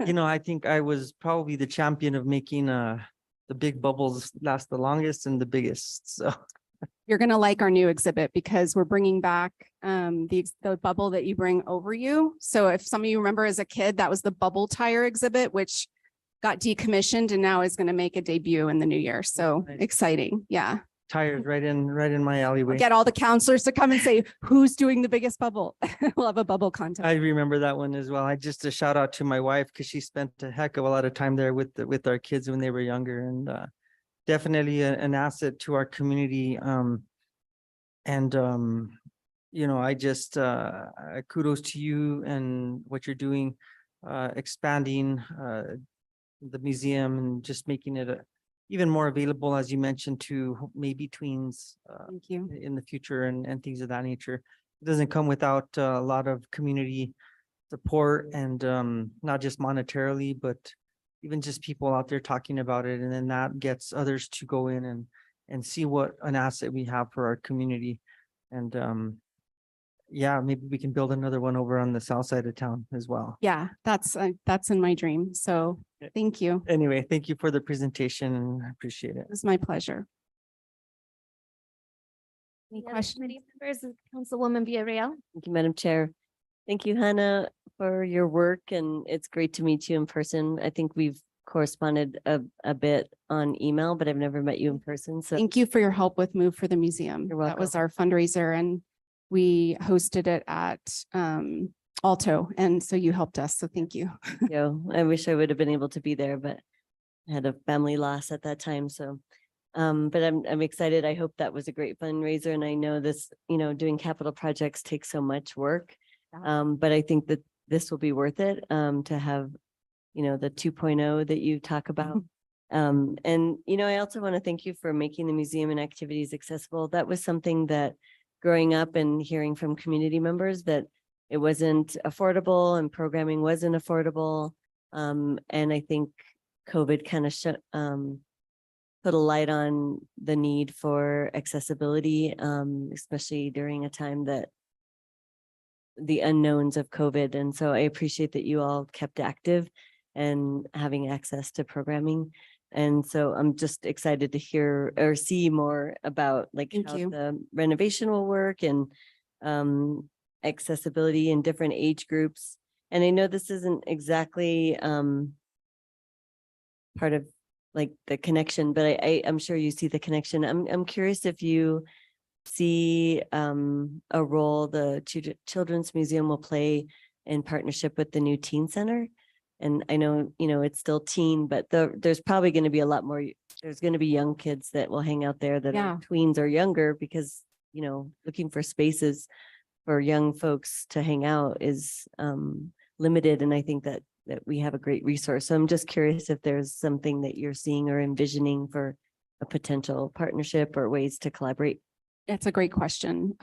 S4: I think I was probably the champion of making the big bubbles last the longest and the biggest. So
S5: You're going to like our new exhibit because we're bringing back the bubble that you bring over you. So if some of you remember as a kid, that was the bubble tire exhibit, which got decommissioned and now is going to make a debut in the new year. So
S4: Nice.
S5: Exciting. Yeah.
S4: tires right in my alleyway.
S5: Get all the counselors to come and say, who's doing the biggest bubble? We'll have a bubble contest.
S4: I remember that one as well. I just a shout out to my wife because she spent a heck of a lot of time there with our kids when they were younger, and definitely an asset to our community. I just kudos to you and what you're doing, expanding the museum and just making it even more available, as you mentioned, to maybe tweens
S5: Thank you.
S4: in the future and things of that nature. It doesn't come without a lot of community support and not just monetarily, but even just people out there talking about it. And then that gets others to go in and see what an asset we have for our community. And yeah, maybe we can build another one over on the south side of town as well.
S5: Yeah, that's in my dream. So thank you.
S4: Anyway, thank you for the presentation and I appreciate it.
S5: It was my pleasure. Any
S2: Any other
S5: questions?
S2: committee members? Councilwoman Villarreal.
S3: Thank you, Madam Chair. Thank you, Hannah, for your work, and it's great to meet you in person. I think we've corresponded a bit on email, but I've never met you in person. So
S5: Thank you for your help with Move for the Museum.
S3: You're
S5: That was our fundraiser and we hosted it at Alto. And so you helped us. So thank you.
S3: I wish I would have been able to be there, but I had a family loss at that time. So, but I'm excited. I hope that was a great fundraiser. And I know this, doing capital projects takes so much work. But I think that this will be worth it, to have, the 2.0 that you talk about. And, I also want to thank you for making the museum and activities accessible. That was something that growing up and hearing from community members that it wasn't affordable and programming wasn't affordable. And I think COVID kind of put a light on the need for accessibility, especially during a time that the unknowns of COVID. And so I appreciate that you all kept active and having access to programming. And so I'm just excited to hear or see more about like
S5: Thank
S3: how
S5: you.
S3: the renovation will work and accessibility in different age groups. And I know this isn't exactly part of like the connection, but I'm sure you see the connection. I'm curious if you see a role the Children's Museum will play in partnership with the new teen center. And I know, it's still teen, but there's probably going to be a lot more, there's going to be young kids that will hang out there that
S5: Yeah.
S3: are tweens or younger because, looking for spaces for young folks to hang out is limited. And I think that we have a great resource. So I'm just curious if there's something that you're seeing or envisioning for a potential partnership or ways to collaborate.
S5: That's a great question.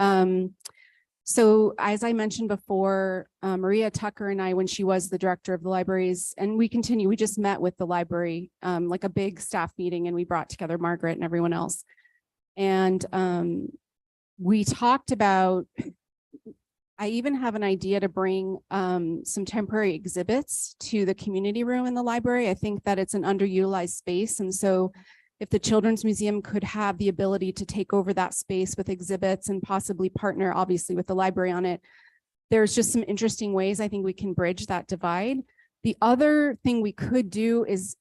S5: So as I mentioned before, Maria Tucker and I, when she was the director of the libraries, and we just met with the library, like a big staff meeting, and we brought together Margaret and everyone else. And we talked about, I even have an idea to bring some temporary exhibits to the community room in the library. I think that it's an underutilized space. And so if the Children's Museum could have the ability to take over that space with exhibits and possibly partner, obviously, with the library on it, there's just some interesting ways I think we can bridge that divide. The other thing we could do is,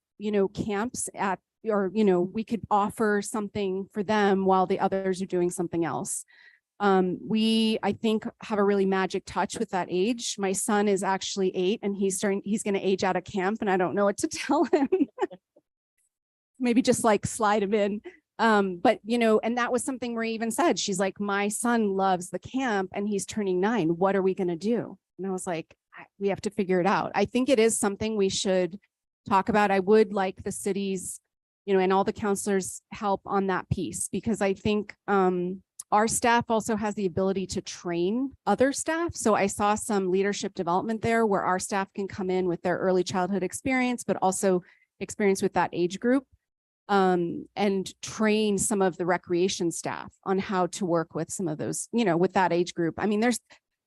S5: camps we could offer something for them while the others are doing something else. We, I think, have a really magic touch with that age. My son is actually 8 and he's going to age out of camp, and I don't know what to tell him. Maybe just like slide him in. But, and that was something Marie even said. She's like, my son loves the camp and he's turning 9. What are we going to do? And I was like, we have to figure it out. I think it is something we should talk about. I would like the cities, and all the counselors help on that piece, because I think our staff also has the ability to train other staff. So I saw some leadership development there where our staff can come in with their early childhood experience, but also experience with that age group. And train some of the recreation staff on how to work with some of those, with that age group. I mean,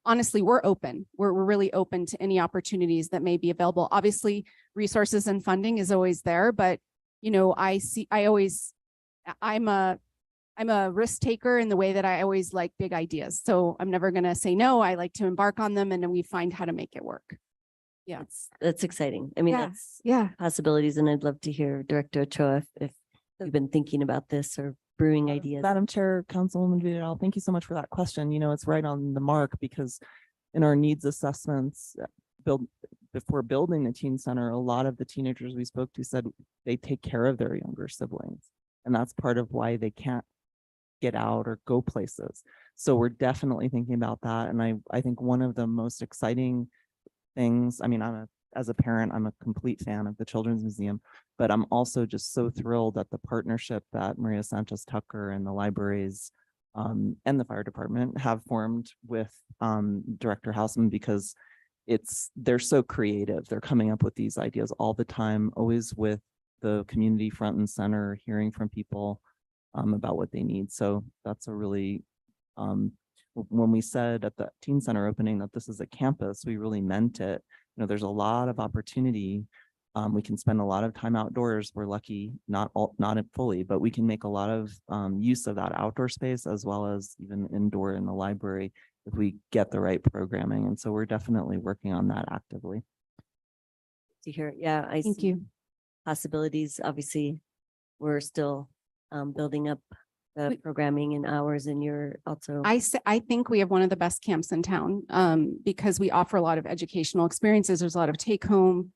S5: honestly, we're open. We're really open to any opportunities that may be available. Obviously, resources and funding is always there, but, I'm a risk taker in the way that I always like big ideas. So I'm never going to say no. I like to embark on them and then we find how to make it work. Yeah.
S3: That's exciting. I mean,
S5: Yeah.
S3: that's
S5: Yeah.
S3: possibilities. And I'd love to hear Director Ochoa if you've been thinking about this or brewing ideas.
S6: Madam Chair, Councilwoman Vidal, thank you so much for that question. It's right on the mark, because in our needs assessments, before building the teen center, a lot of the teenagers we spoke to said they take care of their younger siblings. And that's part of why they can't get out or go places. So we're definitely thinking about that. And I think one of the most exciting things, as a parent, I'm a complete fan of the Children's Museum, but I'm also just so thrilled at the partnership that Maria Sanchez Tucker and the libraries and the fire department have formed with Director Houseman, because they're so creative. They're coming up with these ideas all the time, always with the community front and center, hearing from people about what they need. So that's a really, when we said at the teen center opening that this is a campus, we really meant it. There's a lot of opportunity. We can spend a lot of time outdoors. We're lucky, not fully, but we can make a lot of use of that outdoor space as well as even indoor in the library if we get the right programming. And so we're definitely working on that actively.
S3: To hear, yeah, I
S5: Thank
S3: see
S5: you.
S3: possibilities. Obviously, we're still building up the
S5: We-
S3: programming and hours, and you're also.
S5: I think we have one of the best camps in town because we offer a lot of educational experiences. There's a lot of take home.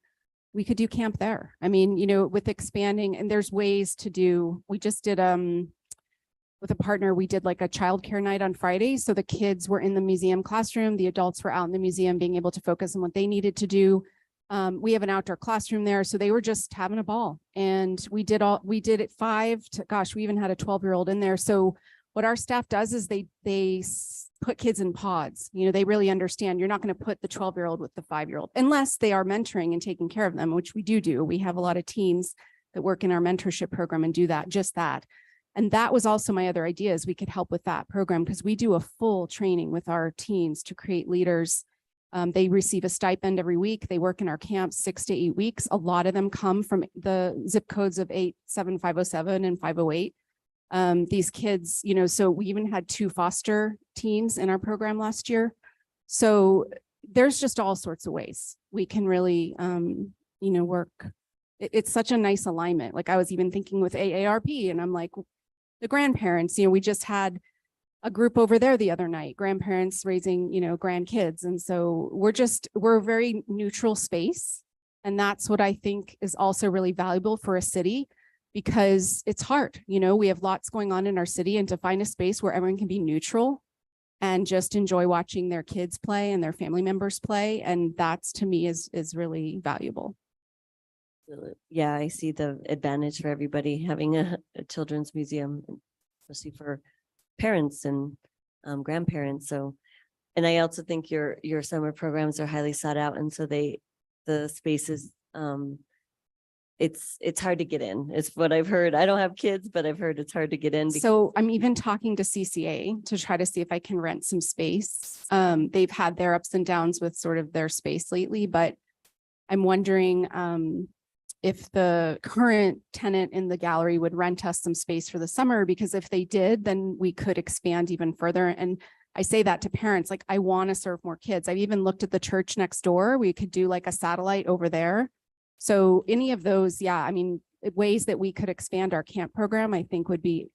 S5: We could do camp there. I mean, with expanding, and there's ways to do, we just did with a partner, we did like a childcare night on Friday. So the kids were in the museum classroom, the adults were out in the museum being able to focus on what they needed to do. We have an outdoor classroom there, so they were just having a ball. And we did it 5 to, gosh, we even had a 12-year-old in there. So what our staff does is they put kids in pods. You know, they really understand you're not going to put the 12-year-old with the 5-year-old unless they are mentoring and taking care of them, which we do. We have a lot of teens that work in our mentorship program and do that, just that. And that was also my other idea, is we could help with that program because we do a full training with our teens to create leaders. They receive a stipend every week. They work in our camps 6 to 8 weeks. A lot of them come from the zip codes of 87507 and 508. These kids, you know, so we even had 2 foster teens in our program last year. So there's just all sorts of ways we can really, you know, work. It's such a nice alignment. Like I was even thinking with AARP, and I'm like, the grandparents, you know, we just had a group over there the other night, grandparents raising, you know, grandkids. And so we're a very neutral space. And that's what I think is also really valuable for a city, because it's hard. You know, we have lots going on in our city, and to find a space where everyone can be neutral and just enjoy watching their kids play and their family members play. And that's, to me, is really valuable.
S3: Yeah, I see the advantage for everybody having a children's museum, especially for parents and grandparents. So, and I also think your summer programs are highly sought out, and so the spaces, it's hard to get in. It's what I've heard. I don't have kids, but I've heard it's hard to get in.
S5: So I'm even talking to CCA to try to see if I can rent some space. They've had their ups and downs with sort of their space lately, but I'm wondering if the current tenant in the gallery would rent us some space for the summer, because if they did, then we could expand even further. And I say that to parents, like, I want to serve more kids. I've even looked at the church next door. We could do like a satellite over there. So any of those, yeah, I mean, ways that we could expand our camp program, I think would be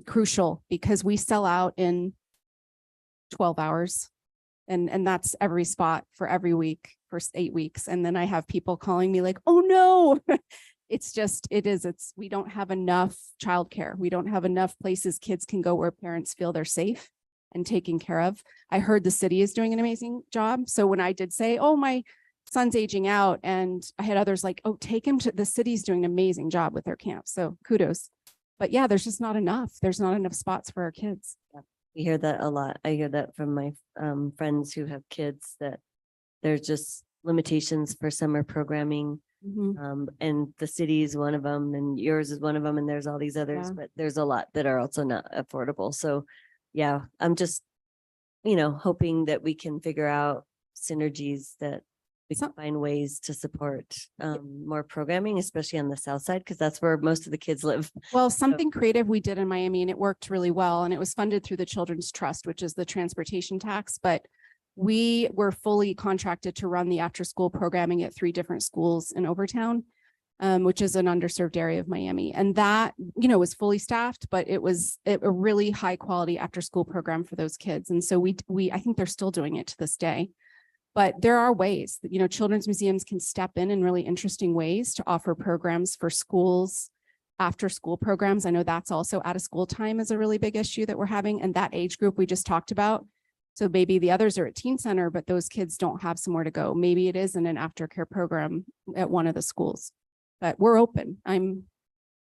S5: crucial, because we sell out in 12 hours. And that's every spot for every week for 8 weeks. And then I have people calling me like, oh no, we don't have enough childcare. We don't have enough places kids can go where parents feel they're safe and taken care of. I heard the city is doing an amazing job. So when I did say, oh, my son's aging out, and I had others like, oh, take him to the city's doing an amazing job with their camps. So kudos. But yeah, there's just not enough. There's not enough spots for our kids.
S3: We hear that a lot. I hear that from my friends who have kids, that there's just limitations for summer programming. And the city is one of them, and yours is one of them, and there's all these others,
S5: Yeah.
S3: but there's a lot that are also not affordable. So yeah, I'm just, you know, hoping that we can figure out synergies, that we can find ways to support more programming, especially on the south side, because that's where most of the kids live.
S5: Well, something creative we did in Miami, and it worked really well, and it was funded through the Children's Trust, which is the transportation tax, but we were fully contracted to run the after-school programming at 3 different schools in Overtown, which is an underserved area of Miami. And that, you know, was fully staffed, but it was a really high quality after-school program for those kids. And so I think they're still doing it to this day. But there are ways that, you know, children's museums can step in really interesting ways to offer programs for schools, after school programs. I know that's also out of school time is a really big issue that we're having. And that age group we just talked about. So maybe the others are at teen center, but those kids don't have somewhere to go. Maybe it is in an aftercare program at one of the schools, but we're open.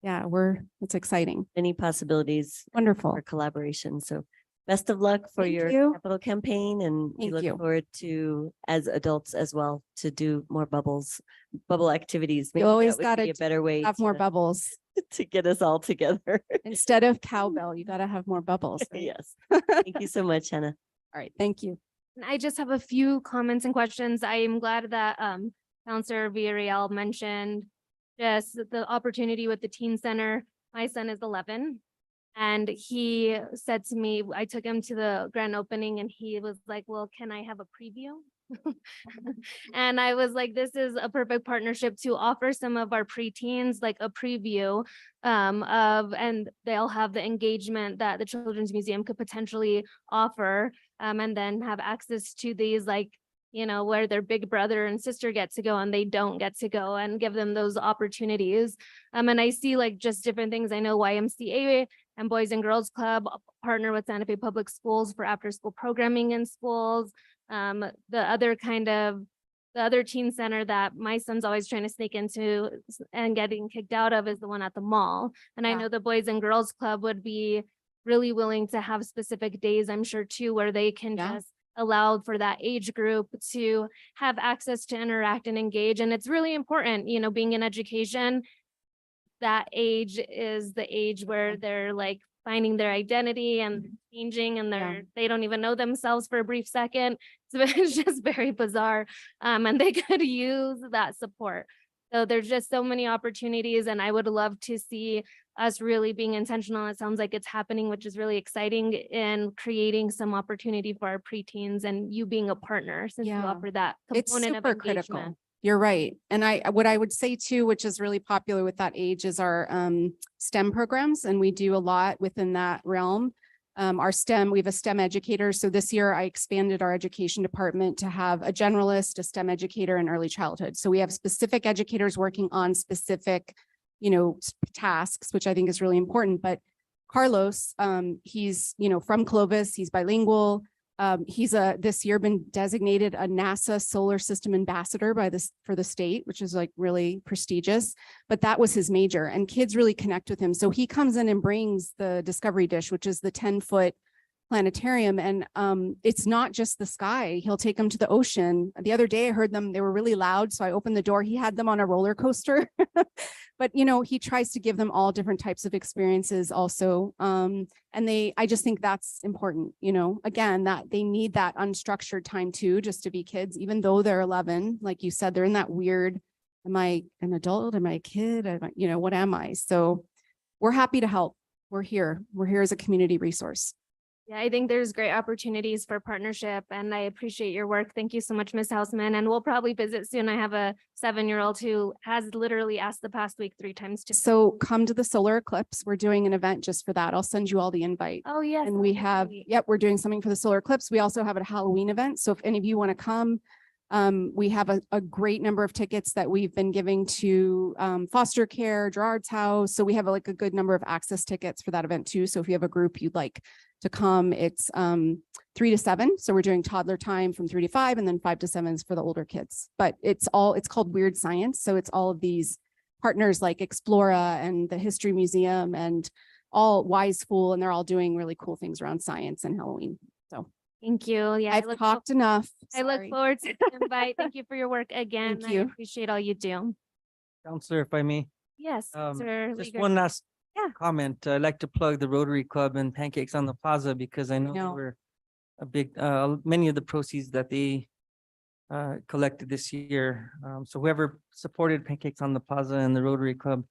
S5: It's exciting.
S3: Any possibilities
S5: Wonderful.
S3: for collaboration. So best of luck for
S5: Thank
S3: your
S5: you.
S3: capital campaign, and we
S5: Thank
S3: look
S5: you.
S3: forward to, as adults as well, to do more bubble activities. Maybe
S5: always
S3: that would be
S5: gotta
S3: a better way
S5: Have more
S3: to-
S5: bubbles.
S3: to get us all together.
S5: Instead of cowbell, you got to have more bubbles. right?
S3: Yes. Thank you so much, Hannah.
S5: All right. Thank you.
S2: And I just have a few comments and questions. I am glad that Counselor Villarreal mentioned just the opportunity with the teen center. My son is 11. And he said to me, I took him to the grand opening, and he was like, well, can I have a preview? And I was like, this is a perfect partnership to offer some of our preteens like a preview and they'll have the engagement that the Children's Museum could potentially offer, and then have access to these, like, you know, where their big brother and sister get to go and they don't get to go, and give them those opportunities. And I see like just different things. I know YMCA and Boys and Girls Club partner with Santa Fe Public Schools for after-school programming in schools. The other teen center that my son's always trying to sneak into and getting kicked out of is the one at the mall. And I
S5: Yeah.
S2: know the Boys and Girls Club would be really willing to have specific days, I'm sure too, where they can
S5: Yeah.
S2: just allow for that age group to have access to interact and engage. And it's really important, being in education, that age is the age where they're like finding their identity and changing and they don't even know themselves for a brief second. So it's just very bizarre. And they could use that support. So there's just so many opportunities and I would love to see us really being intentional. It sounds like it's happening, which is really exciting in creating some opportunity for our preteens and you being a partner since you
S5: Yeah.
S2: offer that
S5: It's
S2: component of
S5: super
S2: engagement.
S5: critical. You're right. And what I would say too, which is really popular with that age is our STEM programs. And we do a lot within that realm. We have a STEM educator. So this year I expanded our education department to have a generalist, a STEM educator and early childhood. So we have specific educators working on specific, tasks, which I think is really important. But Carlos, he's, from Clovis, he's bilingual. He's this year been designated a NASA solar system ambassador for the state, which is like really prestigious, but that was his major and kids really connect with him. So he comes in and brings the Discovery Dish, which is the 10-foot planetarium. And it's not just the sky. He'll take them to the ocean. The other day I heard them, they were really loud. So I opened the door. He had them on a roller coaster, but he tries to give them all different types of experiences also. And I just think that's important, again, that they need that unstructured time too, just to be kids, even though they're 11, like you said, they're in that weird, am I an adult? Am I a kid? What am I? So we're happy to help. We're here as a community resource.
S2: Yeah, I think there's great opportunities for partnership and I appreciate your work. Thank you so much, Ms. Houseman. And we'll probably visit soon. I have a 7-year-old who has literally asked the past week 3 times to.
S5: So come to the solar eclipse. We're doing an event just for that. I'll send you all the invite.
S2: Oh, yes.
S5: And we
S2: that'd be
S5: have,
S2: great.
S5: we're doing something for the solar eclipse. We also have a Halloween event. So if any of you want to come, we have a great number of tickets that we've been giving to foster care, Gerard's house. So we have a good number of access tickets for that event too. So if you have a group you'd like to come, it's 3 to 7. So we're doing toddler time from 3 to 5 and then 5 to 7 is for the older kids. But it's called Weird Science. So it's all of these partners like Explora and the History Museum and all Wise Fool. And they're all doing really cool things around science and Halloween. So
S2: Thank you. Yeah.
S5: I've talked enough.
S2: I look
S5: Sorry.
S2: forward to the invite. Thank you for your work again.
S5: Thank
S2: I
S5: you.
S2: appreciate all you do.
S4: Counselor, if I may.
S2: Yes,
S4: Um,
S2: Sir
S4: Just
S2: Leaguer.
S4: one last
S2: Yeah.
S4: comment. I'd like to plug the Rotary Club and Pancakes on the Plaza because I know they
S5: know.
S4: were a big, many of the proceeds that they collected this year. So whoever supported Pancakes on the Plaza and the Rotary Club,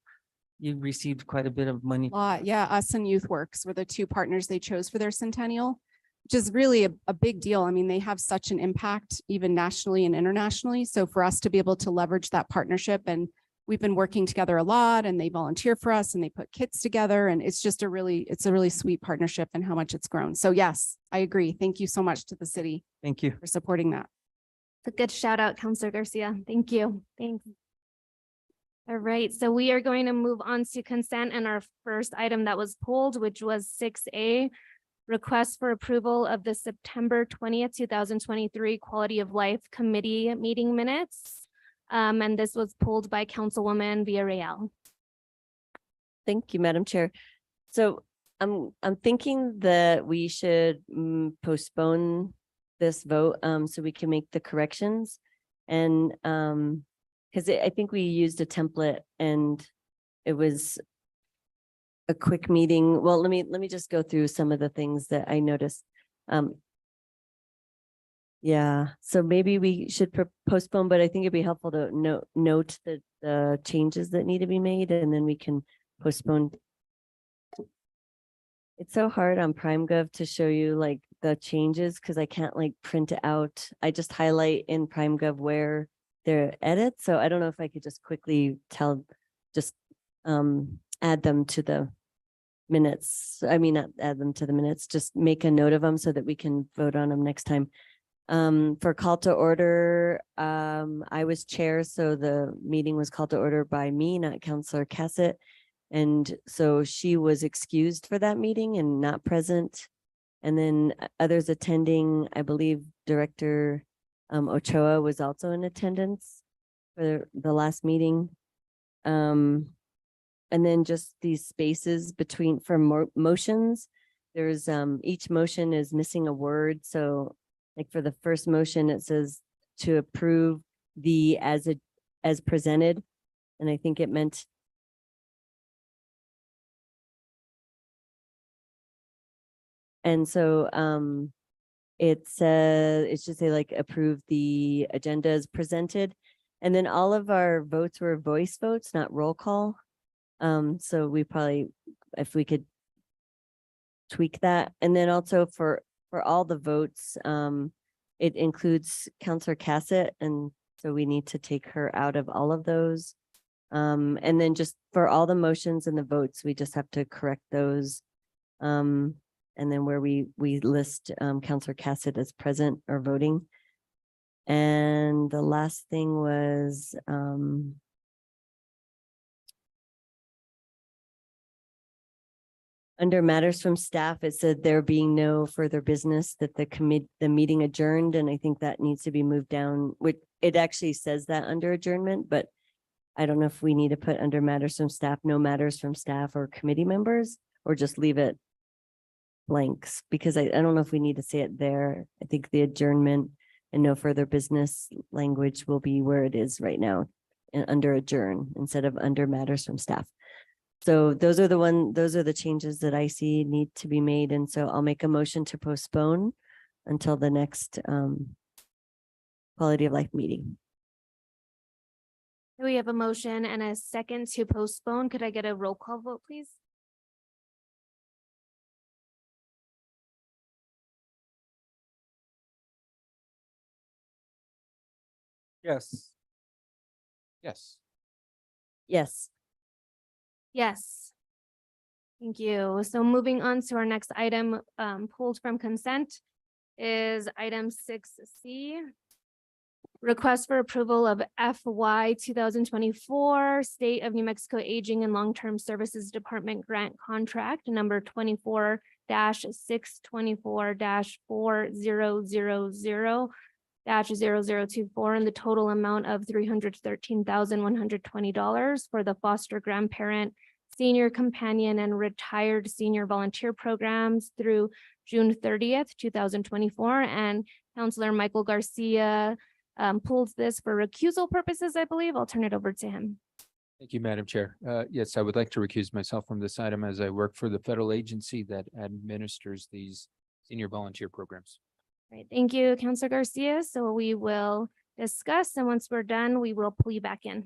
S4: you received quite a bit of money.
S5: Yeah, us and YouthWorks were the 2 partners they chose for their centennial, which is really a big deal. I mean, they have such an impact even nationally and internationally. So for us to be able to leverage that partnership, and we've been working together a lot and they volunteer for us and they put kits together. And it's just it's a really sweet partnership and how much it's grown. So yes, I agree. Thank you so much to the city
S4: Thank you.
S5: for supporting that.
S2: It's a good shout out, Counselor Garcia. Thank you. Thanks. All right, so we are going to move on to consent and our first item that was pulled, which was 6A, request for approval of the September 20th, 2023 Quality of Life Committee meeting minutes. And this was pulled by Councilwoman Villarreal.
S3: Thank you, Madam Chair. So I'm thinking that we should postpone this vote so we can make the corrections. And because I think we used a template and it was a quick meeting. Well, let me just go through some of the things that I noticed. Yeah, so maybe we should postpone, but I think it'd be helpful to note the changes that need to be made and then we can postpone. It's so hard on PrimeGov to show you like the changes because I can't like print it out. I just highlight in PrimeGov where they're edits. So I don't know if I could just quickly add them to the minutes. I mean, not add them to the minutes, just make a note of them so that we can vote on them next time. For call to order, I was chair, so the meeting was called to order by me, not Counselor Cassett. And so she was excused for that meeting and not present. And then others attending, I believe Director Ochoa was also in attendance for the last meeting. And then just these spaces between for motions, there's each motion is missing a word. So like for the first motion, it says to approve the as presented. And I think it meant and so it says it should say like approve the agenda as presented. And then all of our votes were voice votes, not roll call. So we probably, if we could tweak that. And then also for all the votes, it includes Counselor Cassett. And so we need to take her out of all of those. And then just for all the motions and the votes, we just have to correct those. And then where we list Counselor Cassett as present or voting. And the last thing was under matters from staff, it said there being no further business that the meeting adjourned, and I think that needs to be moved down, which it actually says that under adjournment, but I don't know if we need to put under matters from staff, no matters from staff or committee members, or just leave it blanks, because I don't know if we need to say it there. I think the adjournment and no further business language will be where it is right now and under adjourn instead of under matters from staff. So those are the changes that I see need to be made. And so I'll make a motion to postpone until the next quality of life meeting.
S2: We have a motion and a second to postpone. Could I get a roll call vote, please?
S4: Yes.
S7: Yes.
S3: Yes.
S2: Yes. Thank you. So moving on to our next item, pulled from consent is item 6C. Request for approval of FY 2024 State of New Mexico Aging and Long-Term Services Department Grant Contract number 24-624-4000-0024 in the total amount of $313,120 for the foster grandparent, senior companion, and retired senior volunteer programs through June 30th, 2024. And Counselor Michael Garcia pulled this for recusal purposes, I believe. I'll turn it over to him.
S7: Thank you, Madam Chair. Yes, I would like to recuse myself from this item as I work for the federal agency that administers these senior volunteer programs.
S2: Right, thank you, Counselor Garcia. So we will discuss, and once we're done, we will pull you back in.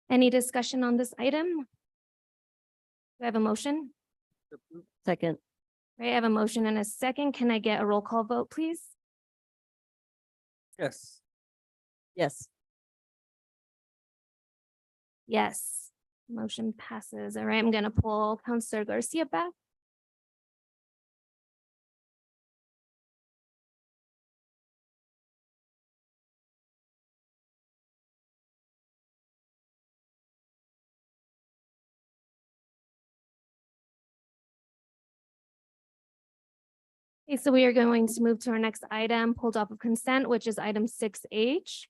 S2: Any discussion on this item? Do I have a motion?
S3: Second.
S2: Right, I have a motion and a second. Can I get a roll call vote, please?
S4: Yes.
S3: Yes.
S2: Yes, motion passes. All right, I'm gonna pull Counselor Garcia back. Okay, so we are going to move to our next item pulled off of consent, which is item 6H.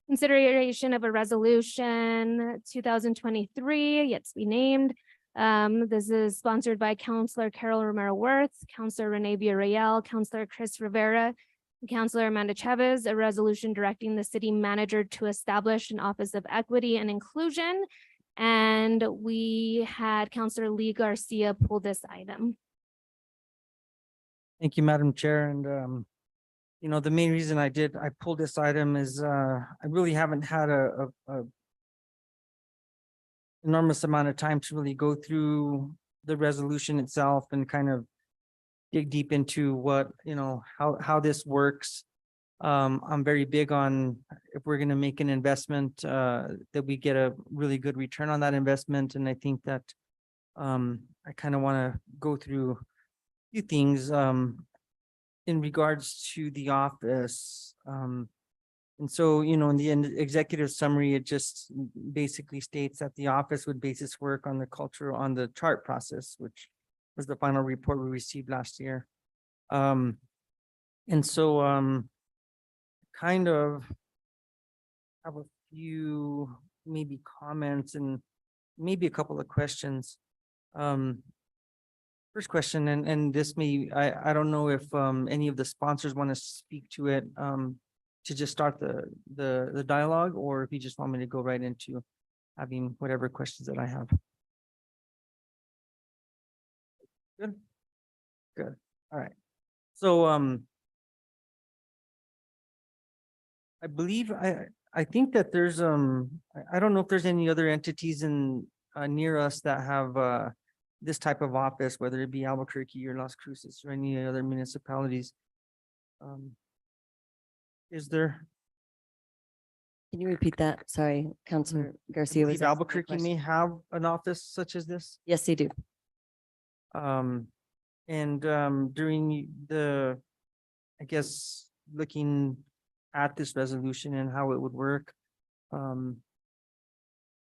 S2: Consideration of a resolution 2023, yet to be named. This is sponsored by Counselor Carol Romero Worth, Counselor Renee Villarreal, Counselor Chris Rivera, and Counselor Amanda Chavez, a resolution directing the city manager to establish an Office of Equity and Inclusion. And we had Counselor Lee Garcia pull this item.
S4: Thank you, Madam Chair. And, the main reason I pulled this item is I really haven't had a enormous amount of time to really go through the resolution itself and kind of dig deep into what, how this works. I'm very big on if we're gonna make an investment, that we get a really good return on that investment. And I think that I kind of want to go through a few things in regards to the office. And so, you know, in the executive summary, it just basically states that the office would base its work on the chart process, which was the final report we received last year. And so kind of have a few maybe comments and maybe a couple of questions. First question, and this may, I don't know if any of the sponsors want to speak to it to just start the dialogue, or if you just want me to go right into having whatever questions that I have. Good. Good. All right. So I believe I think that there's I don't know if there's any other entities in near us that have this type of office, whether it be Albuquerque or Las Cruces or any other municipalities. Is there?
S3: Can you repeat that? Sorry, Councilor Garcia was.
S4: Believe
S3: asking a
S4: Albuquerque may
S3: question.
S4: have an office such as this.
S3: Yes, they do.
S4: And during the, I guess, looking at this resolution and how it would work,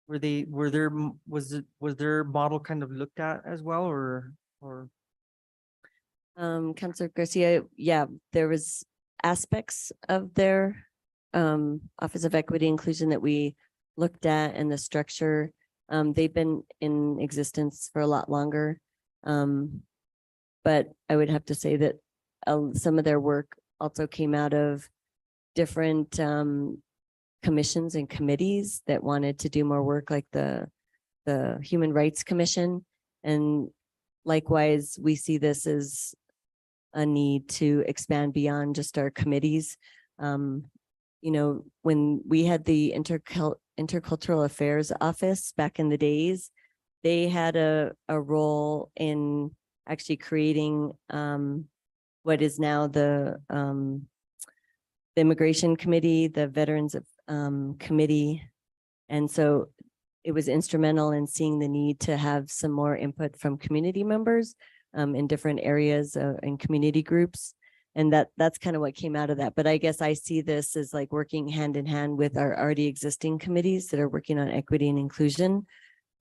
S4: was their model kind of looked at as well, or?
S3: Councilor Garcia, yeah, there was aspects of their Office of Equity Inclusion that we looked at, and the structure. They've been in existence for a lot longer. But I would have to say that some of their work also came out of different commissions and committees that wanted to do more work, like the Human Rights Commission. And likewise, we see this as a need to expand beyond just our committees. You know, when we had the Intercultural Affairs Office back in the days, they had a role in actually creating what is now the Immigration Committee, the Veterans Committee. And so it was instrumental in seeing the need to have some more input from community members in different areas and community groups. And that's kind of what came out of that. But I guess I see this as like working hand in hand with our already existing committees that are working on equity and inclusion.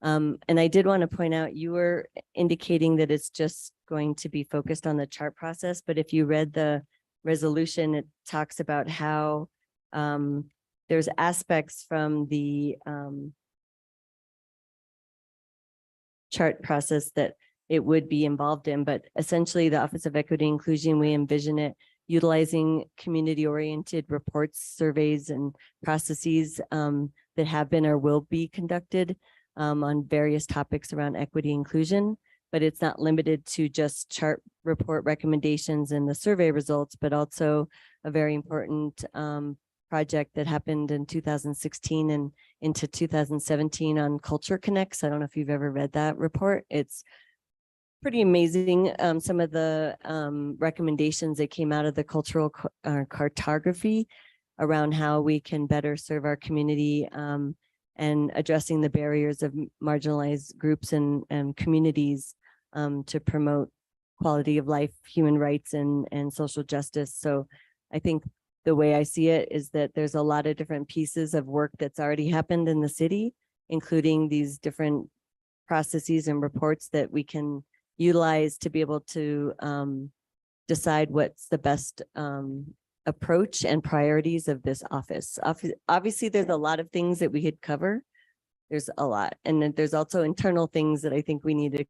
S3: And I did want to point out, you were indicating that it's just going to be focused on the chart process, but if you read the resolution, it talks about how there's aspects from the chart process that it would be involved in, but essentially the Office of Equity and Inclusion, we envision it utilizing community-oriented reports, surveys, and processes that have been or will be conducted on various topics around equity inclusion, but it's not limited to just chart report recommendations and the survey results, but also a very important project that happened in 2016 and into 2017 on Culture Connects. I don't know if you've ever read that report. It's pretty amazing. Some of the recommendations that came out of the cultural cartography around how we can better serve our community and addressing the barriers of marginalized groups and communities to promote quality of life, human rights, and social justice. So I think the way I see it is that there's a lot of different pieces of work that's already happened in the city, including these different processes and reports that we can utilize to be able to decide what's the best approach and priorities of this office. Obviously, there's a lot of things that we could cover. There's a lot. And then there's also internal things that I think we need to